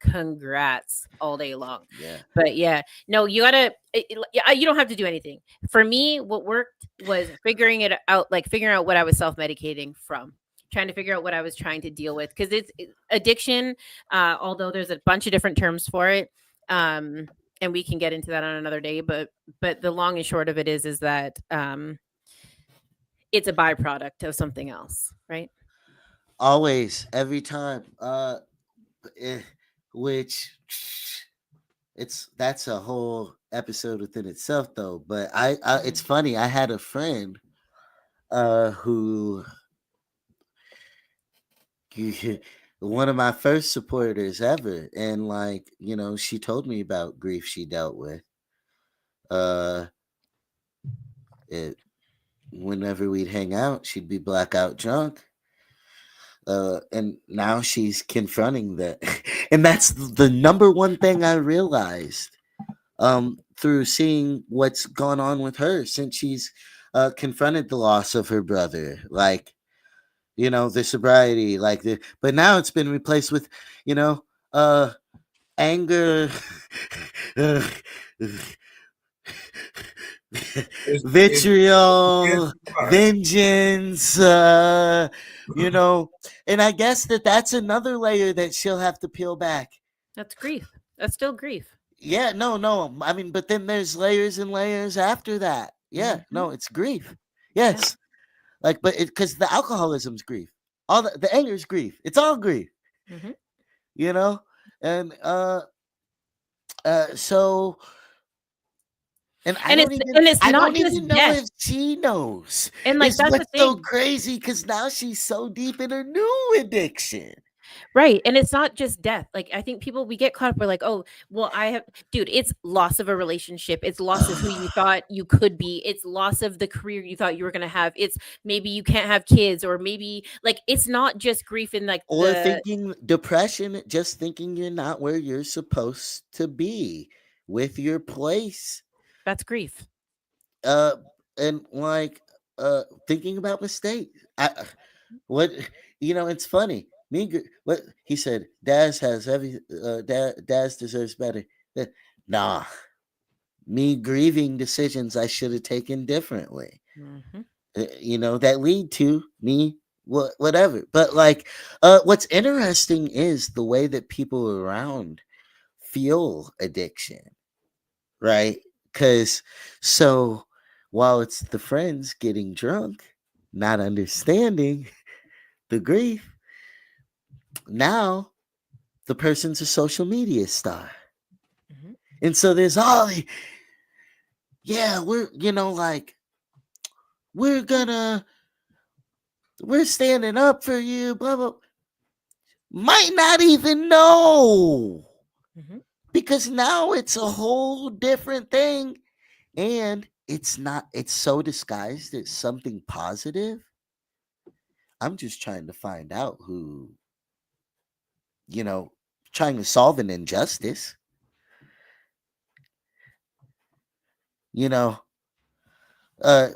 congrats all day long. Yeah. But yeah, no, you gotta you don't have to do anything. For me, what worked was figuring out what I was self-medicating from, trying to figure out what I was trying to deal with, because addiction, although there's a bunch of different terms for it, and we can get into that on another day, but the long and short of it is that it's a byproduct of something else, right? Always, every time. Eh, which that's a whole episode within itself, though. But it's Mhm. funny. I had a friend, who one of my first supporters ever, and like she told me about grief she dealt with. Uh, it Whenever we'd hang out, she'd be blackout drunk. And now she's confronting that, and that's the number one thing I realized through seeing what's gone on with her since she's confronted the loss of her brother, like the sobriety, but now it's been replaced with you know uh anger, uh, it's vitriol, right. vengeance, and I guess that's another layer that she'll have to peel back. That's grief. That's still grief. Yeah, no, I mean, but then there's layers and layers after that. Yeah, Hmm. no, it's grief. Yeah. Yes, like, but because the alcoholism's grief, all the anger is grief. It's all grief, Hmm. you know, and so And And it's I not don't just even know death. if she knows. And like Is that's the what's so thing. crazy because now she's so deep in her new addiction. Right. And it's not just death. Like I think people we get caught up. We're like, oh, well, dude, it's loss of a relationship. It's loss of who you thought you could be. It's loss of the career you thought you were gonna have. It's maybe you can't have kids, or maybe like it's not just grief in like Or thinking depression, just thinking you're not where you're supposed to be with your place. that's grief. Uh, and like thinking about mistakes. What it's funny. What he said. Daz has every. Daz deserves better. Uh, Nah, me grieving decisions I should have taken differently. Mhm. That lead to me whatever. But like, what's interesting is the way that people around feel addiction, right? Because so while it's the friends getting drunk, not understanding the grief, now the person's a social media star. Mhm. And so there's all the, yeah, like, we're gonna, we're standing up for you, blah, blah. Might not even know Mhm. because now it's a whole different thing. And it's so disguised as something positive. I'm just trying to find out who, you know, trying to solve an injustice, you know,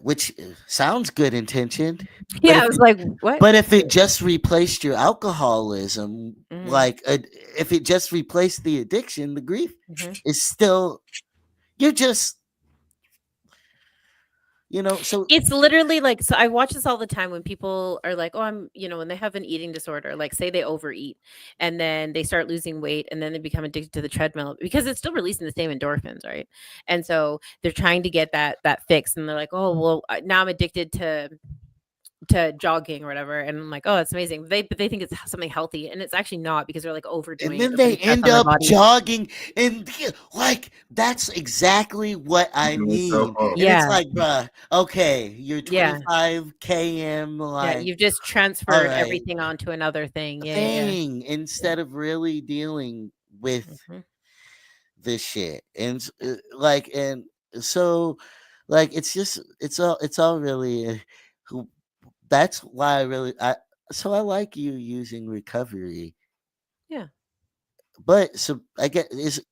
which sounds good intentioned, but Yeah, I was like, what? if it just replaced your alcoholism, Mhm. like if it just replaced the addiction, the grief Mhm. is still, you're just, so It's literally like, so I watch this all the time when people are like, oh, when they have an eating disorder, like say they overeat and then they start losing weight and then they become addicted to the treadmill because it's still releasing the same endorphins, right? And so they're trying to get that fix and they're like, oh, well, now I'm addicted to jogging or whatever. And I'm like, oh, that's amazing. But they think it's something healthy and it's actually not because they're like and overdoing it. then They're they putting stress end on their up body. jogging and like that's exactly what I Beating yourself mean. up. And it's Yeah. like, bruh, okay, you're Yeah. 25 km, Yeah. like, You've just all transferred right, everything onto another thing. Yeah. Yeah. thing instead of really dealing with Yeah. this shit. And like, and so like it's all really that's why I like you using recovery. Yeah. But so I get is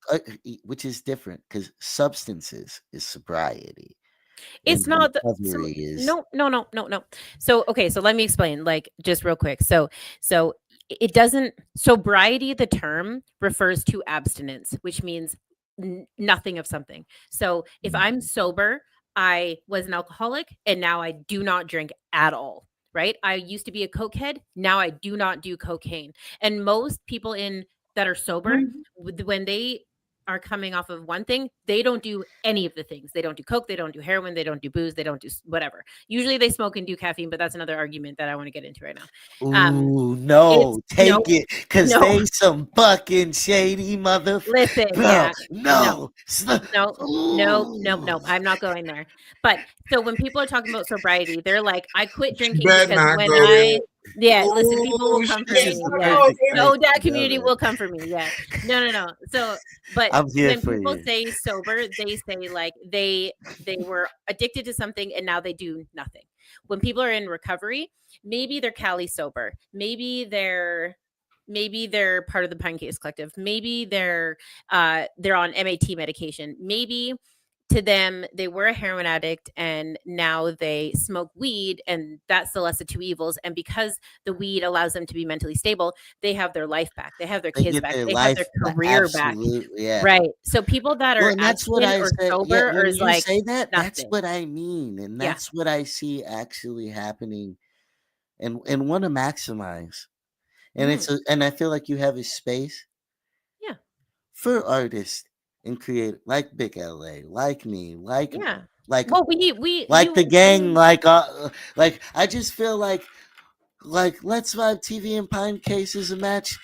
which is different because substances is sobriety It's and not recovery is no, no, no, no, no. So okay, so let me explain, like just real quick. So it doesn't sobriety, the term refers to abstinence, which means nothing of something. So if I'm sober, I was an alcoholic and now I do not drink at all. Right? I used to be a cokehead. Now I do not do cocaine. And most people in that are sober, when they are coming off of one thing, they don't do any of the things. They don't do coke, they don't do heroin, they don't do booze, they don't do whatever. Usually they smoke and do caffeine, but that's another argument that I want to get into right now. ooh It's no, no, take it because no. they some fucking shady mother Listen, bro. yeah, no, No, no, no, no, ooh. no. I'm not going there. But so when people are talking about sobriety, they're like, I quit You drinking better because not when go there. yeah, listen, people will Oh come for This shit! is me. the Yeah. perfect The place ODAT to go community there. will come for me. Yeah. No, no, no. So, but I'm here when for people you. say sober, they say like they were addicted to something and now they do nothing. When people are in recovery, maybe they're Cali sober. Maybe they're part of the Pine Case Collective. Maybe they're on MAT medication. Maybe to them they were a heroin addict and now they smoke weed and that's the lesser two evils, and because the weed allows them to be mentally stable, they have their life back, they have their They kids get back, their they have their life back. career back. Absolutely, yeah. Right, so people that Well, are and that's what abstinent I or said. Yeah, sober or when is you like say that, that's nothing. what I mean, and Yeah. that's what I see actually happening, and want to maximize. And Mhm. and I feel like you have a space Yeah. for artists and create like Big LA, like me, Yeah. like Well, we like the you gang, like I just feel like Let's Vibe TV and Pine Case is a match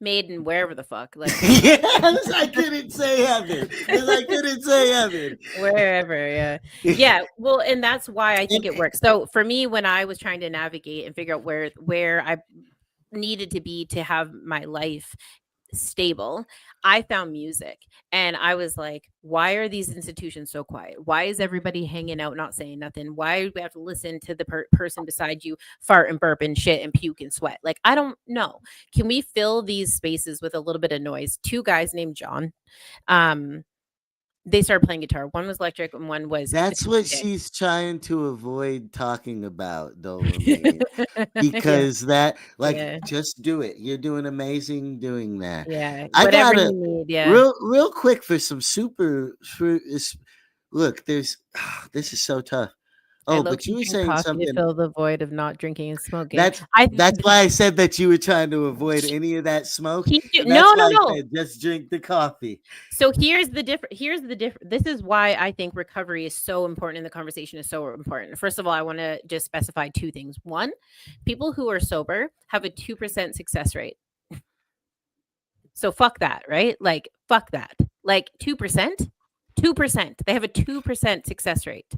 made in wherever the fuck, like Yes, I couldn't say heaven. Yes, I couldn't say heaven. wherever. Yeah. Well, and that's why I think it works. So for me, when I was trying to navigate and figure out where I needed to be to have my life stable, I found music, and I was like, why are these institutions so quiet? Why is everybody hanging out not saying nothing? Why do we have to listen to the person beside you fart and burp and shit and puke and sweat? Like, I don't know. Can we fill these spaces with a little bit of noise? Two guys named John, they started playing guitar. One was electric and one was That's what acoustic. she's trying to avoid talking about, Dolomite. Yeah, Because that, like, yeah, just do it. You're doing amazing doing that. yeah. I Whatever gotta you need. Yeah. real quick for some look, there's this is so tough. I Oh, low but you key were drink saying coffee to something. fill the void of not drinking and smoking. That's why I said that you were trying to avoid any of that smoke. And that's No. why I said just drink the coffee. So here's the difference. This is why I think recovery is so important and the conversation is so important. First of all, I want to just specify two things. One, people who are sober have a 2% success rate. So fuck that, right? Like, fuck that. Like 2%, 2%. They have a 2% success rate.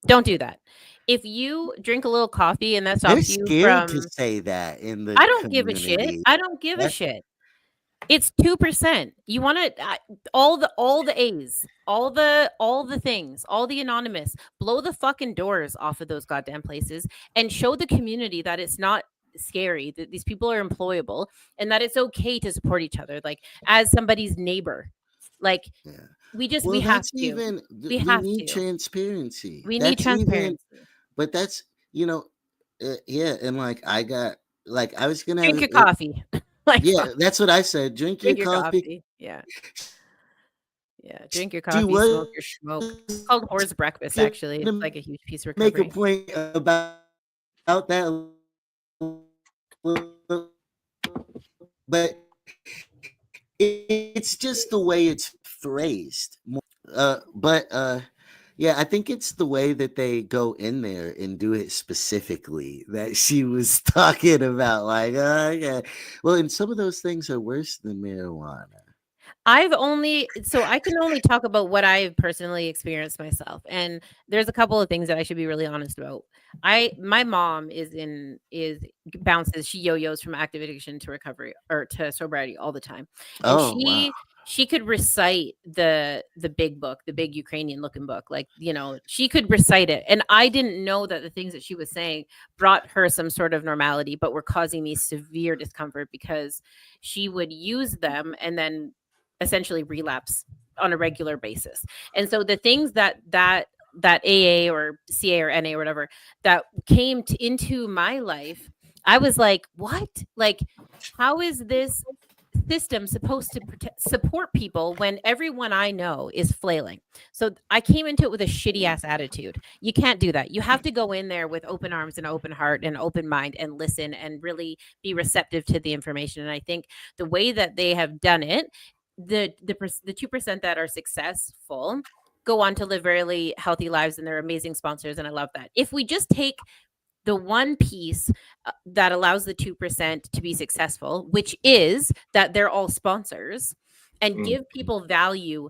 Don't do that. If you drink a little coffee and that They're stops you scared from, to say that in the I don't give a shit. community. I don't give a shit. It's 2%. You want to all the A's, all the things, all the anonymous, blow the fucking doors off of those goddamn places and show the community that it's not scary, that these people are employable and that it's okay to support each other, like as somebody's neighbor. Like, Yeah. we Well, have that's to. even We we have need to. transparency. We need That's even, transparency. but that's yeah, and like I was gonna Drink have your coffee. Like, yeah, fuck. that's what I said. Drink your Drink your coffee. coffee. Yeah. Drink your She coffee, smoke was your smoke. It's called horse breakfast, actually. It's gonna like a huge piece of make a recovery. point about that, but it's just the way it's phrased. But yeah, I think it's the way that they go in there and do it specifically that she was talking about. Like, yeah. Well, and some of those things are worse than marijuana. I can only talk about what I've personally experienced myself. And there's a couple of things that I should be really honest about. My mom bounces, she yo-yos from active addiction to recovery or to sobriety all the time. And Oh, wow. she could recite the big book, the big Ukrainian looking book. Like, she could recite it. And I didn't know that the things that she was saying brought her some sort of normality, but were causing me severe discomfort because she would use them and then essentially relapse on a regular basis. And so the things that AA or CA or NA or whatever that came into my life, I was like, what? Like, how is this system supposed to support people when everyone I know is flailing? So I came into it with a shitty ass attitude. You can't do that. You have to go in there with open arms and open heart and open mind and listen and really be receptive to the information. And I think the way that they have done it, the 2% that are successful go on to live really healthy lives and they're amazing sponsors, and I love that. If we just take the one piece that allows the 2% to be successful, which is that they're all sponsors, and give people value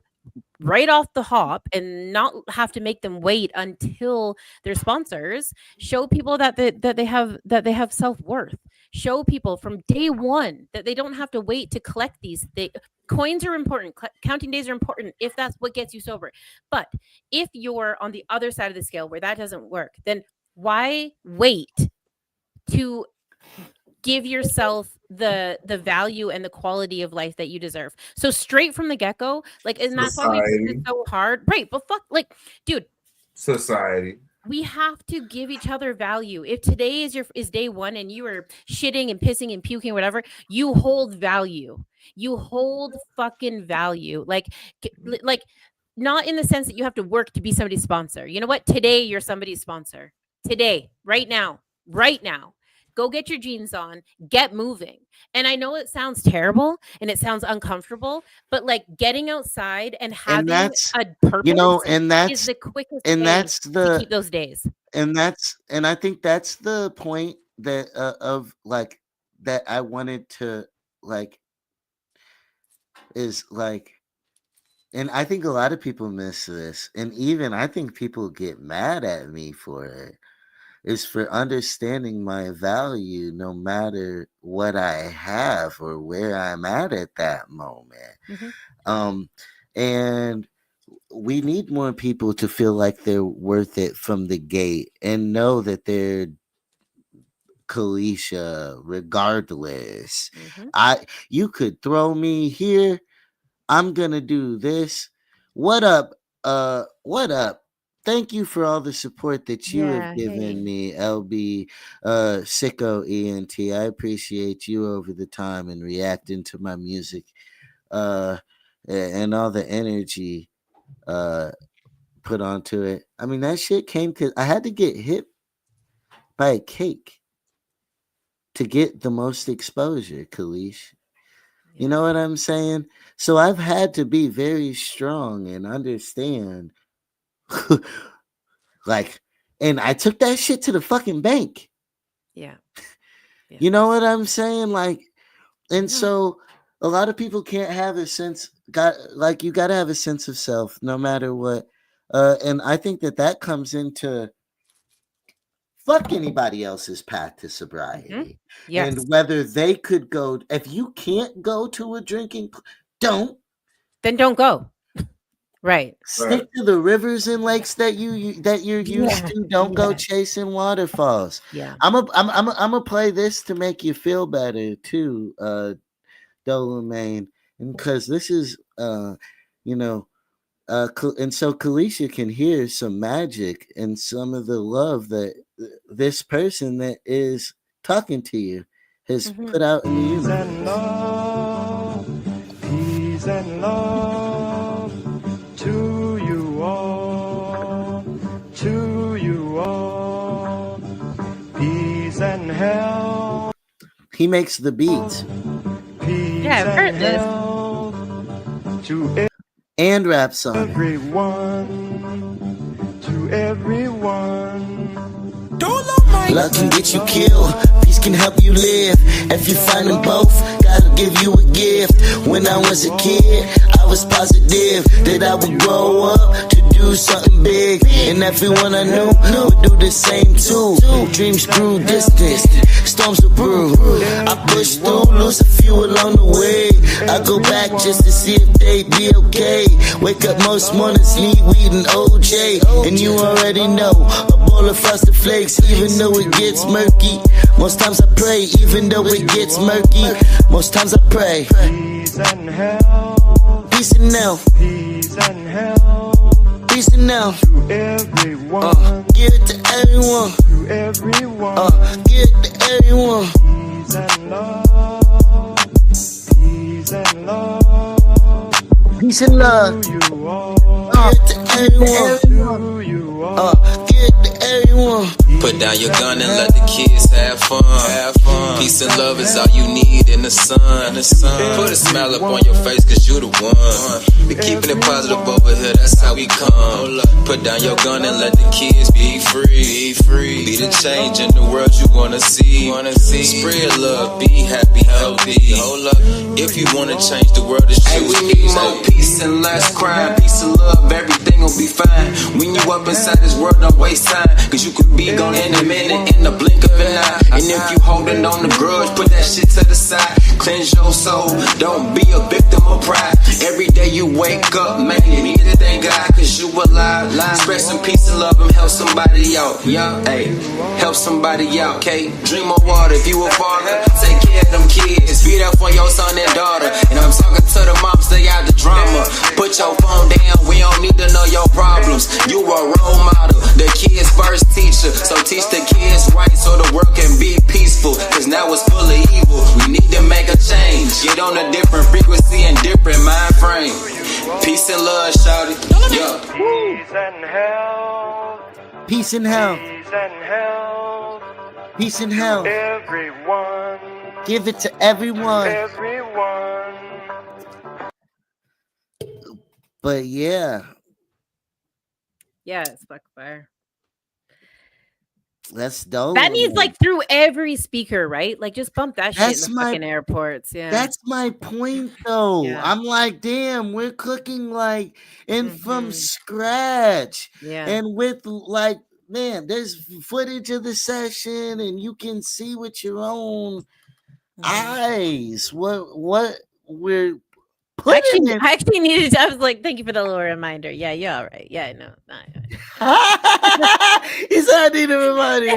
right off the hop and not have to make them wait until they're sponsors, show people that they have self-worth, show people from day one that they don't have to wait to collect these things. Coins are important, counting days are important if that's what gets you sober. But if you're on the other side of the scale where that doesn't work, then why wait to give yourself the value and the quality of life that you deserve? So straight from the get-go, like, and that's why we push it so hard, right? But fuck, like, dude, society, we have to give each other value. If today is day one and you are shitting and pissing and puking, whatever, you hold value. You hold fucking value. Like not in the sense that you have to work to be somebody's sponsor. You know what? Today you're somebody's sponsor. Today, right now. Go get your jeans on, get moving. And I know it sounds terrible and it sounds uncomfortable, but like getting outside and having a purpose is the quickest way to keep those days. And I think that's the point that of like that I wanted to like is like, and I think a lot of people miss this, and even I think people get mad at me for it, is for understanding my value no matter what I have or where I'm at that moment. Mm-hmm. Um, and we need more people to feel like they're worth it from the gate and know that they're Kalisha regardless. Mm-hmm. You could throw me here, I'm gonna do this. What up? What up? Thank you for all the support that you have Yeah. given Hey. me, LB, Sicko ENT. I appreciate you over the time and reacting to my music, uh, and all the energy put onto it. I mean, that shit came because I had to get hit by a cake to get the most exposure, Kalish. You Yeah. know what I'm saying? So I've had to be very strong and understand. Like, and I took that shit to the fucking bank. Yeah. Yeah. You know what I'm saying? Like, I and know. so a lot of people can't have a sense, you got to have a sense of self no matter what. And I think that comes into fuck anybody else's path to Mm-hmm. sobriety. Yes. And whether they could go, if you can't go to a don't. Then don't go. Right. Stick to the rivers and lakes that you're used Yeah. to. Don't go Yeah. chasing waterfalls. Yeah. I'm a play this to make you feel better too, Dolomane, and because this is you know, and so Kalisha can hear some magic and some of the love that this person that is talking to you has Mm-hmm. put out in the Peace and universe. love, peace and love to you all, to you all. Peace and health, He makes the beats peace Yeah, I've and heard this. health to and raps on it. everyone, to everyone. Love can get you killed, peace can help you live. If you find them both, gotta give you a gift. When I was a kid, I was positive that I would grow up to do something big. And everyone I knew would do the same too. Dreams grew distant, storms would brew. I pushed through, lose a few along the way. I go back just to see if they be okay. Wake up most mornings, need weed and OJ. And you already know, a bowl of frosted flakes, even though it gets murky. Most times I pray, even though it gets murky. Most times I pray. Peace and health, Peace and now, peace and health peace and now. to everyone, Give it to everyone. to everyone. Give it to everyone. Peace and love, peace and love Peace and love. to you all, Give it to everyone. to you all. Give it to everyone. Put down your gun and let the kids have fun. Peace and love is all you need in the sun. Put a smile up on your face cause you the one. Be keeping it positive over here, that's how we come. Put down your gun and let the kids be free. Be the change in the world you wanna see. Spread love, be happy, healthy. If you wanna change the world, it's you. We need more peace and less crime. Peace and love, everything will be fine. When you up inside this world, don't waste time. Cause you could be gone in a minute, in the blink of an eye. And if you holding on to grudge, put that shit to the side. Cleanse your soul, don't be a victim of pride. Every day you wake up, man, you need to thank God cause you alive. Spread some peace and love and help somebody out. Yeah, hey, help somebody out, okay? Drink more water if you a father. Take care of them kids, be there for your son and daughter. And I'm talking to the moms, stay out the drama. Put your phone down, we don't need to know your problems. You a role model, the kids first teacher. So teach the kids right so the world can be peaceful. Cause now it's full of evil, we need to make a change. Get on a different frequency and different mind frame. Peace and love, shout it. Yeah. Peace and health, Peace in hell. peace and health, Peace in hell. everyone, Give it to everyone. everyone. But yeah, Yeah, it's fuck fire. That's dope. That needs like through every speaker, right? Like just bump that shit in That's the my fucking airports. Yeah. That's my point, though. Yeah. I'm like, damn, we're cooking like and from Mhm. scratch, Yeah. and with like, man, there's footage of the session, and you can see with your own Mhm. eyes what we're I putting in. actually needed. I was like, thank you for the little reminder. Yeah, you're all right. Yeah, no. He said I need a reminder.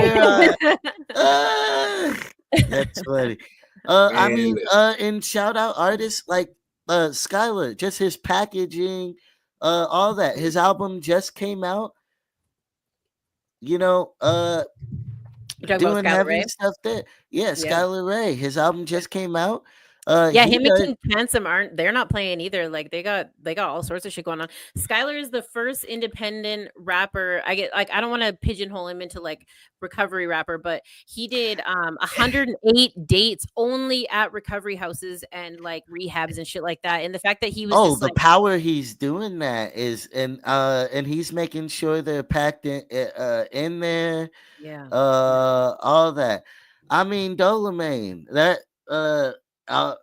That's funny. I Man, mean, and shout out artists like Skylar, just his packaging, all that. His album just came out. You know, You're talking about doing Skylar heavy Ray? stuff there. Yeah, Yeah. Skylar Ray. His album just came out. Yeah, He him does. and King Handsome they're not playing either. Like they got all sorts of shit going on. Skylar is the first independent rapper. I don't want to pigeonhole him into like recovery rapper, but he did 108 dates only at recovery houses and like rehabs and shit like that. And the fact that he was Oh, just the like power he's doing that is, and he's making sure they're packed in there. yeah. All that. I mean, Dolomane. That uh I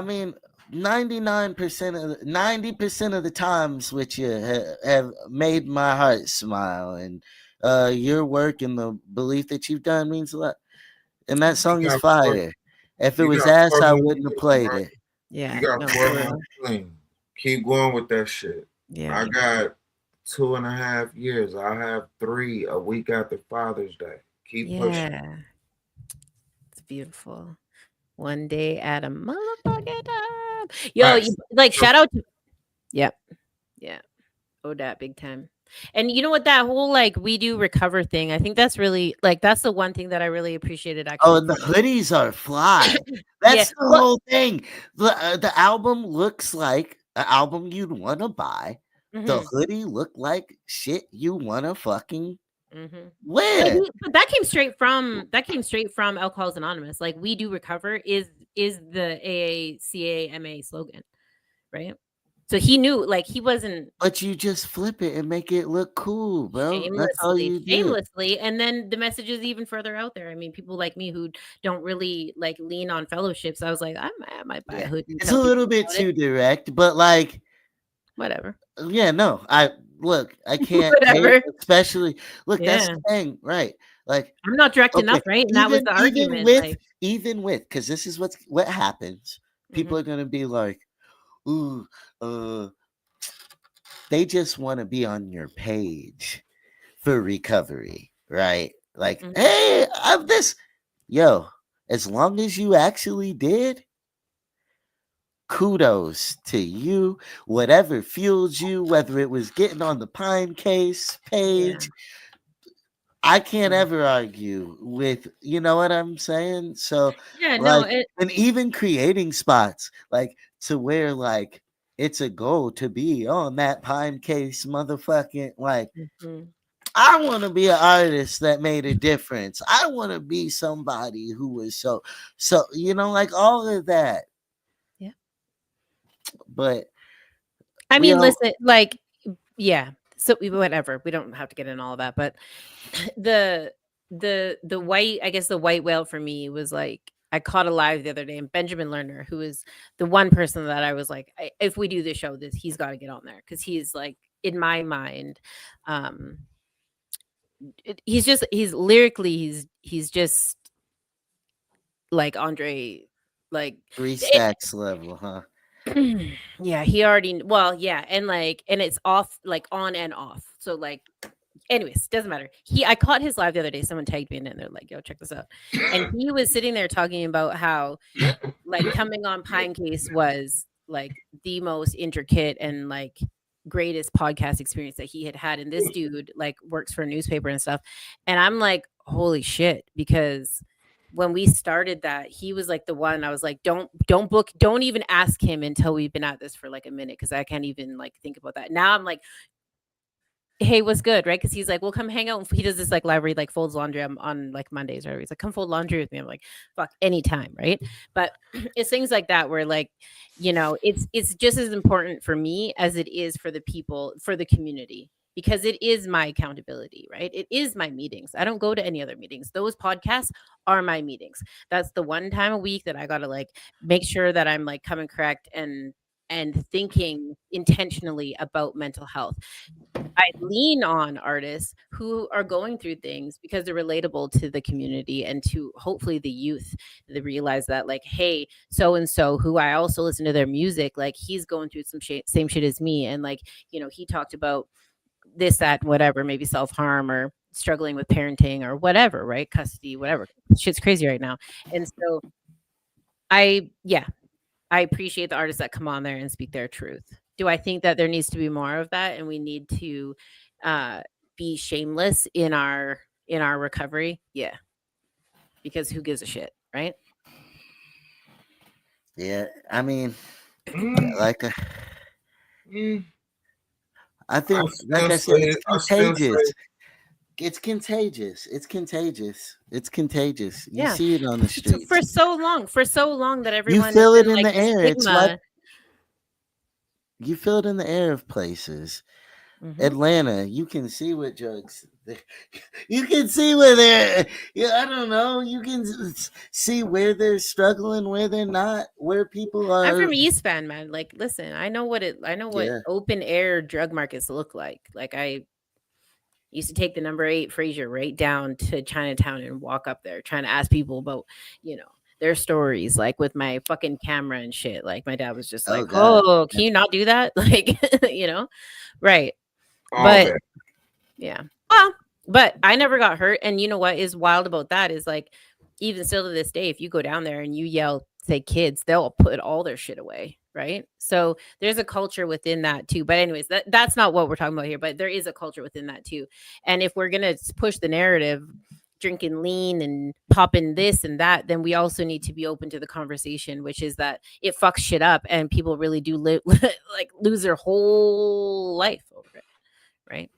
mean, 90% of the times with you have made my heart smile, and your work and the belief that you've done means a lot. And that song you is got fire. If it you was got ass, 4 I more wouldn't have years, played right? it. Yeah. You got No, 4 for more real. clean. Keep going with that shit. Yeah. I got 2.5 years. I have 3 a week after Father's Day. Keep pushing. Yeah. It's beautiful. One day at a motherfucking time. Yo, Facts. like shout out to yeah. Oh, that big time. And you know what, that whole like we do recover thing, I think that's really like that's the one thing that I really appreciated Oh, actually. and the hoodies are fly. Yeah. That's the Well, whole thing. The album looks like an album you'd want to buy. The mhm, hoodie looked like shit you want to fucking mhm. wear. But that came straight from Alcoholics Anonymous. Like we do recover is the AACAMA slogan, right? So he knew like he wasn't But you just flip it and make it look cool, bro. That's all you do. shamelessly, and then the message is even further out there. I mean, people like me who don't really like lean on fellowships, I was like, I might buy a Yeah. hoodie and It's tell a people little bit about too it. direct, but like, Whatever. yeah, no. I can't hate, Whatever. especially that's Yeah. the thing, right? Like, I'm not direct okay, enough, right? And that was the argument. Like, even with, because this is what happens. People mhm. are gonna be like, ooh, they just want to be on your page for recovery, right? Like, Mhm. hey, I'm this. Yo, as long as you actually did, kudos to you. Whatever fuels you, whether it was getting on the Pine Case Yeah. page, I can't Yeah. ever argue with, you know what I'm saying? So, Yeah, no, like, and even creating spots like to where like it's a goal to be on that Pine Case motherfucking like. mhm. I want to be an artist that made a difference. I want to be somebody who was so like all of that. Yeah. But I we mean, all listen, like, yeah. So whatever. We don't have to get into all of that, but the white, I guess the white whale for me was like I caught a live the other day, and Benjamin Lerner, who is the one person that I was like, if we do this show, he's got to get on there because he's like in my mind, he's lyrically he's just like Andre, like 3 stacks level, huh? yeah, he already yeah, and like and it's off like on and off. So like anyways, doesn't matter. I caught his live the other day. Someone tagged me in it and they're like, yo, check this out. And he was sitting there talking about how like coming on Pine Case was like the most intricate and like greatest podcast experience that he had. And this dude like works for a newspaper and stuff. And I'm like, holy shit, because when we started that, he was like the one I was like, don't even ask him until we've been at this for like a minute because I can't even like think about that. Now I'm like, hey, what's good, right? Because he's like, well, come hang out. He does this like library, like folds laundry on like Mondays, right? He's like, come fold laundry with me. I'm like, fuck, anytime, right? But it's things like that where like, you know, it's just as important for me as it is for the people, for the community, because it is my accountability, right? It is my meetings. I don't go to any other meetings. Those podcasts are my meetings. That's the one time a week that I got to like make sure that I'm like coming correct and thinking intentionally about mental health. I lean on artists who are going through things because they're relatable to the community and to hopefully the youth. They realize that, like, hey, so and so, who I also listen to their music, like he's going through some same shit as me, and like, you know, he talked about this, that, whatever, maybe self harm or struggling with parenting or whatever, right? Custody, whatever. Shit's crazy right now, and so I appreciate the artists that come on there and speak their truth. Do I think that there needs to be more of that, and we need to be shameless in our recovery? Yeah, because who gives a shit, right? Yeah, I mean, Mm, like mm. I think, like I said, it's contagious. It's contagious. It's contagious. It's contagious. You Yeah. see it on the streets. For so long that everyone You feel has it been, in like, the air. It's stigma. like you feel it in the air of places. Mhm. Atlanta, you can see what drugs. You can see where they're. Yeah, I don't know. You can see where they're struggling, where they're not, where people are. I'm from East Van, man. Like, listen, I know what Yeah. open air drug markets look like. Like, I used to take the number 8 Fraser right down to Chinatown and walk up there trying to ask people about, you know, their stories, like with my fucking camera and shit. Like, my dad was just Oh, like, God. "Oh, can you not do that?" Like, you know, right? All But that. yeah, well, but I never got hurt. And you know what is wild about that is, like, even still to this day, if you go down there and you yell, say kids, they'll put all their shit away, right? So there's a culture within that too. But anyways, that's not what we're talking about here, but there is a culture within that too. And if we're gonna push the narrative, drinking lean and popping this and that, then we also need to be open to the conversation, which is that it fucks shit up and people really do like lose their whole life over it, right?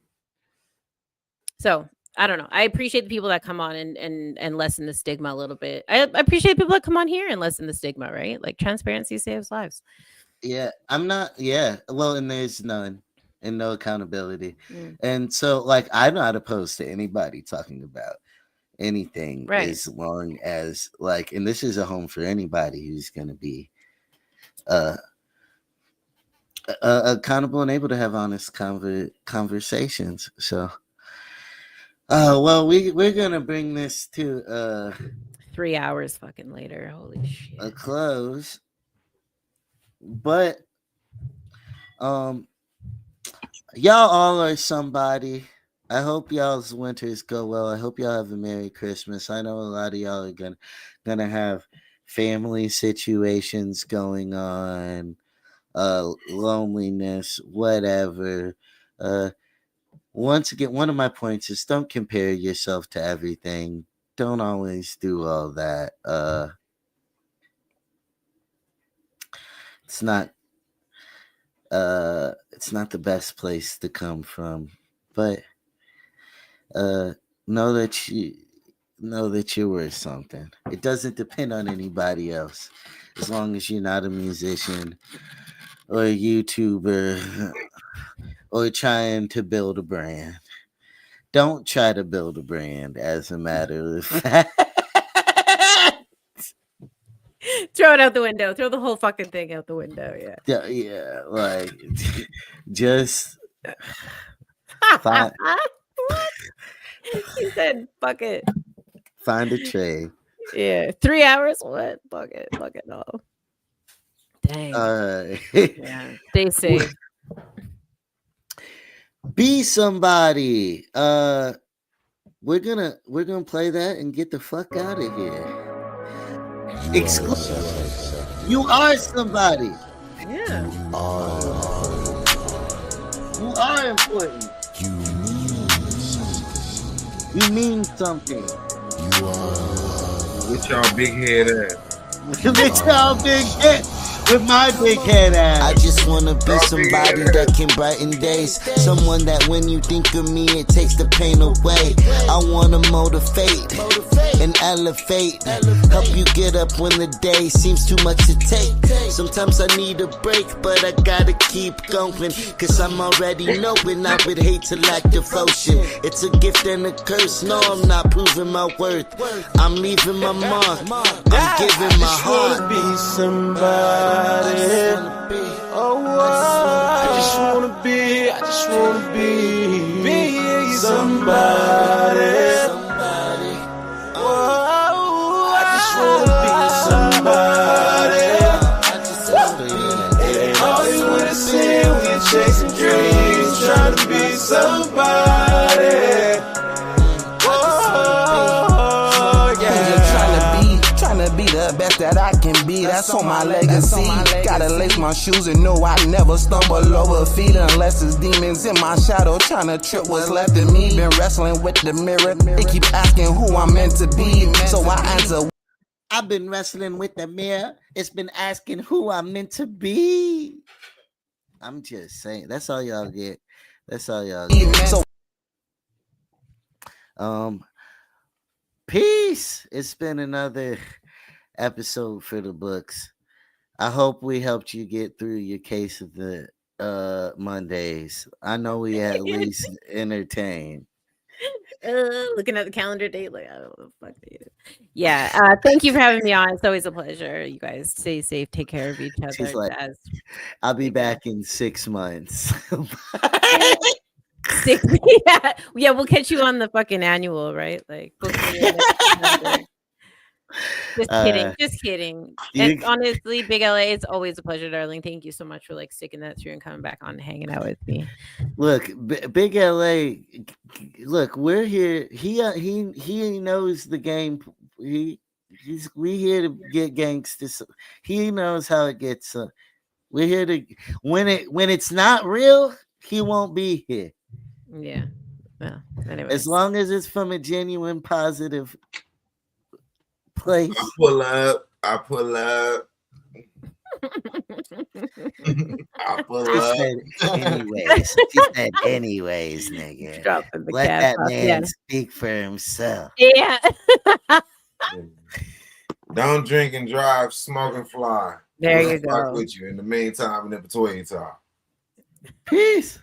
So I don't know. I appreciate the people that come on and lessen the stigma a little bit. I appreciate people that come on here and lessen the stigma, right? Like, transparency saves lives. Yeah, I'm not. Yeah, well, and there's none and no accountability, Mm. and so like I'm not opposed to anybody talking about anything, Right. as long as, like, and this is a home for anybody who's going to be accountable and able to have honest conversations. So well, we're gonna bring this to 3 hours fucking later. Holy shit. a close, but y'all all are somebody. I hope y'all's winters go well. I hope y'all have a Merry Christmas. I know a lot of y'all are gonna have family situations going on, loneliness, whatever. Once again, one of my points is don't compare yourself to everything. Don't always do all that. It's not the best place to come from, but know that you're worth something. It doesn't depend on anybody else, as long as you're not a musician or a YouTuber or trying to build a brand. Don't try to build a brand, as a matter of fact. Throw it out the window. Throw the whole fucking thing out the window. Yeah. Yeah, like just find, What? He said, "Fuck it." find a trade. Yeah. 3 hours. What? Fuck it. Fuck it. No. Dang. Yeah. Stay safe. Be somebody. We're gonna play that and get the fuck out of here. Exclusive. You are somebody. Yeah. You are important. You mean something. With y'all big head ass. With y'all big head. with my big head I ass. just wanna be somebody that can brighten days. Someone that when you think of me, it takes the pain away. I wanna motivate and elevate. Help you get up when the day seems too much to take. Sometimes I need a break, but I gotta keep going. Cause I'm already knowing I would hate to lack devotion. It's a gift and a curse. No, I'm not proving my worth. I'm leaving my mark. I'm giving my heart. Be somebody. Oh, I just wanna be somebody. Oh, I just wanna be somebody. All you wanna see when you're chasing dreams, trying to be somebody. Tryna be the best that I can be, that's on my legacy. Gotta lace my shoes and know I never stumble over feet unless it's demons in my shadow tryna trip what's left of me. Been wrestling with the mirror, it keep asking who I'm meant to be, so I answer. I've been wrestling with the mirror. It's been asking who I'm meant to be. I'm just saying. That's all y'all get. That's all y'all get. So Peace. It's been another episode for the books. I hope we helped you get through your case of the MonDaZ. I know we at least entertained. Looking at the calendar date, like, I don't know what the fuck they do. Yeah. Thank you for having me on. It's always a pleasure. You guys stay safe. Take care of each other. She's like, As I'll be back in 6 months. yeah, we'll catch you on the fucking annual, right? Like, book me in the calendar. Just kidding. And honestly, Big LA, it's always a pleasure, darling. Thank you so much for like sticking that through and coming back on and hanging out with me. Look, Big LA. Look, we're here. He knows the game. We here to get gangsters. He knows how it gets. We're here to when it's not real. He won't be here. Yeah. Well, anyway. As long as it's from a genuine, positive place. I pull up. I pull up. Anyways. She said anyways, nigga. Let that man speak for himself. Yeah. Don't drink and drive, smoke and fly. There you go. With you in the meantime and in between time. Peace.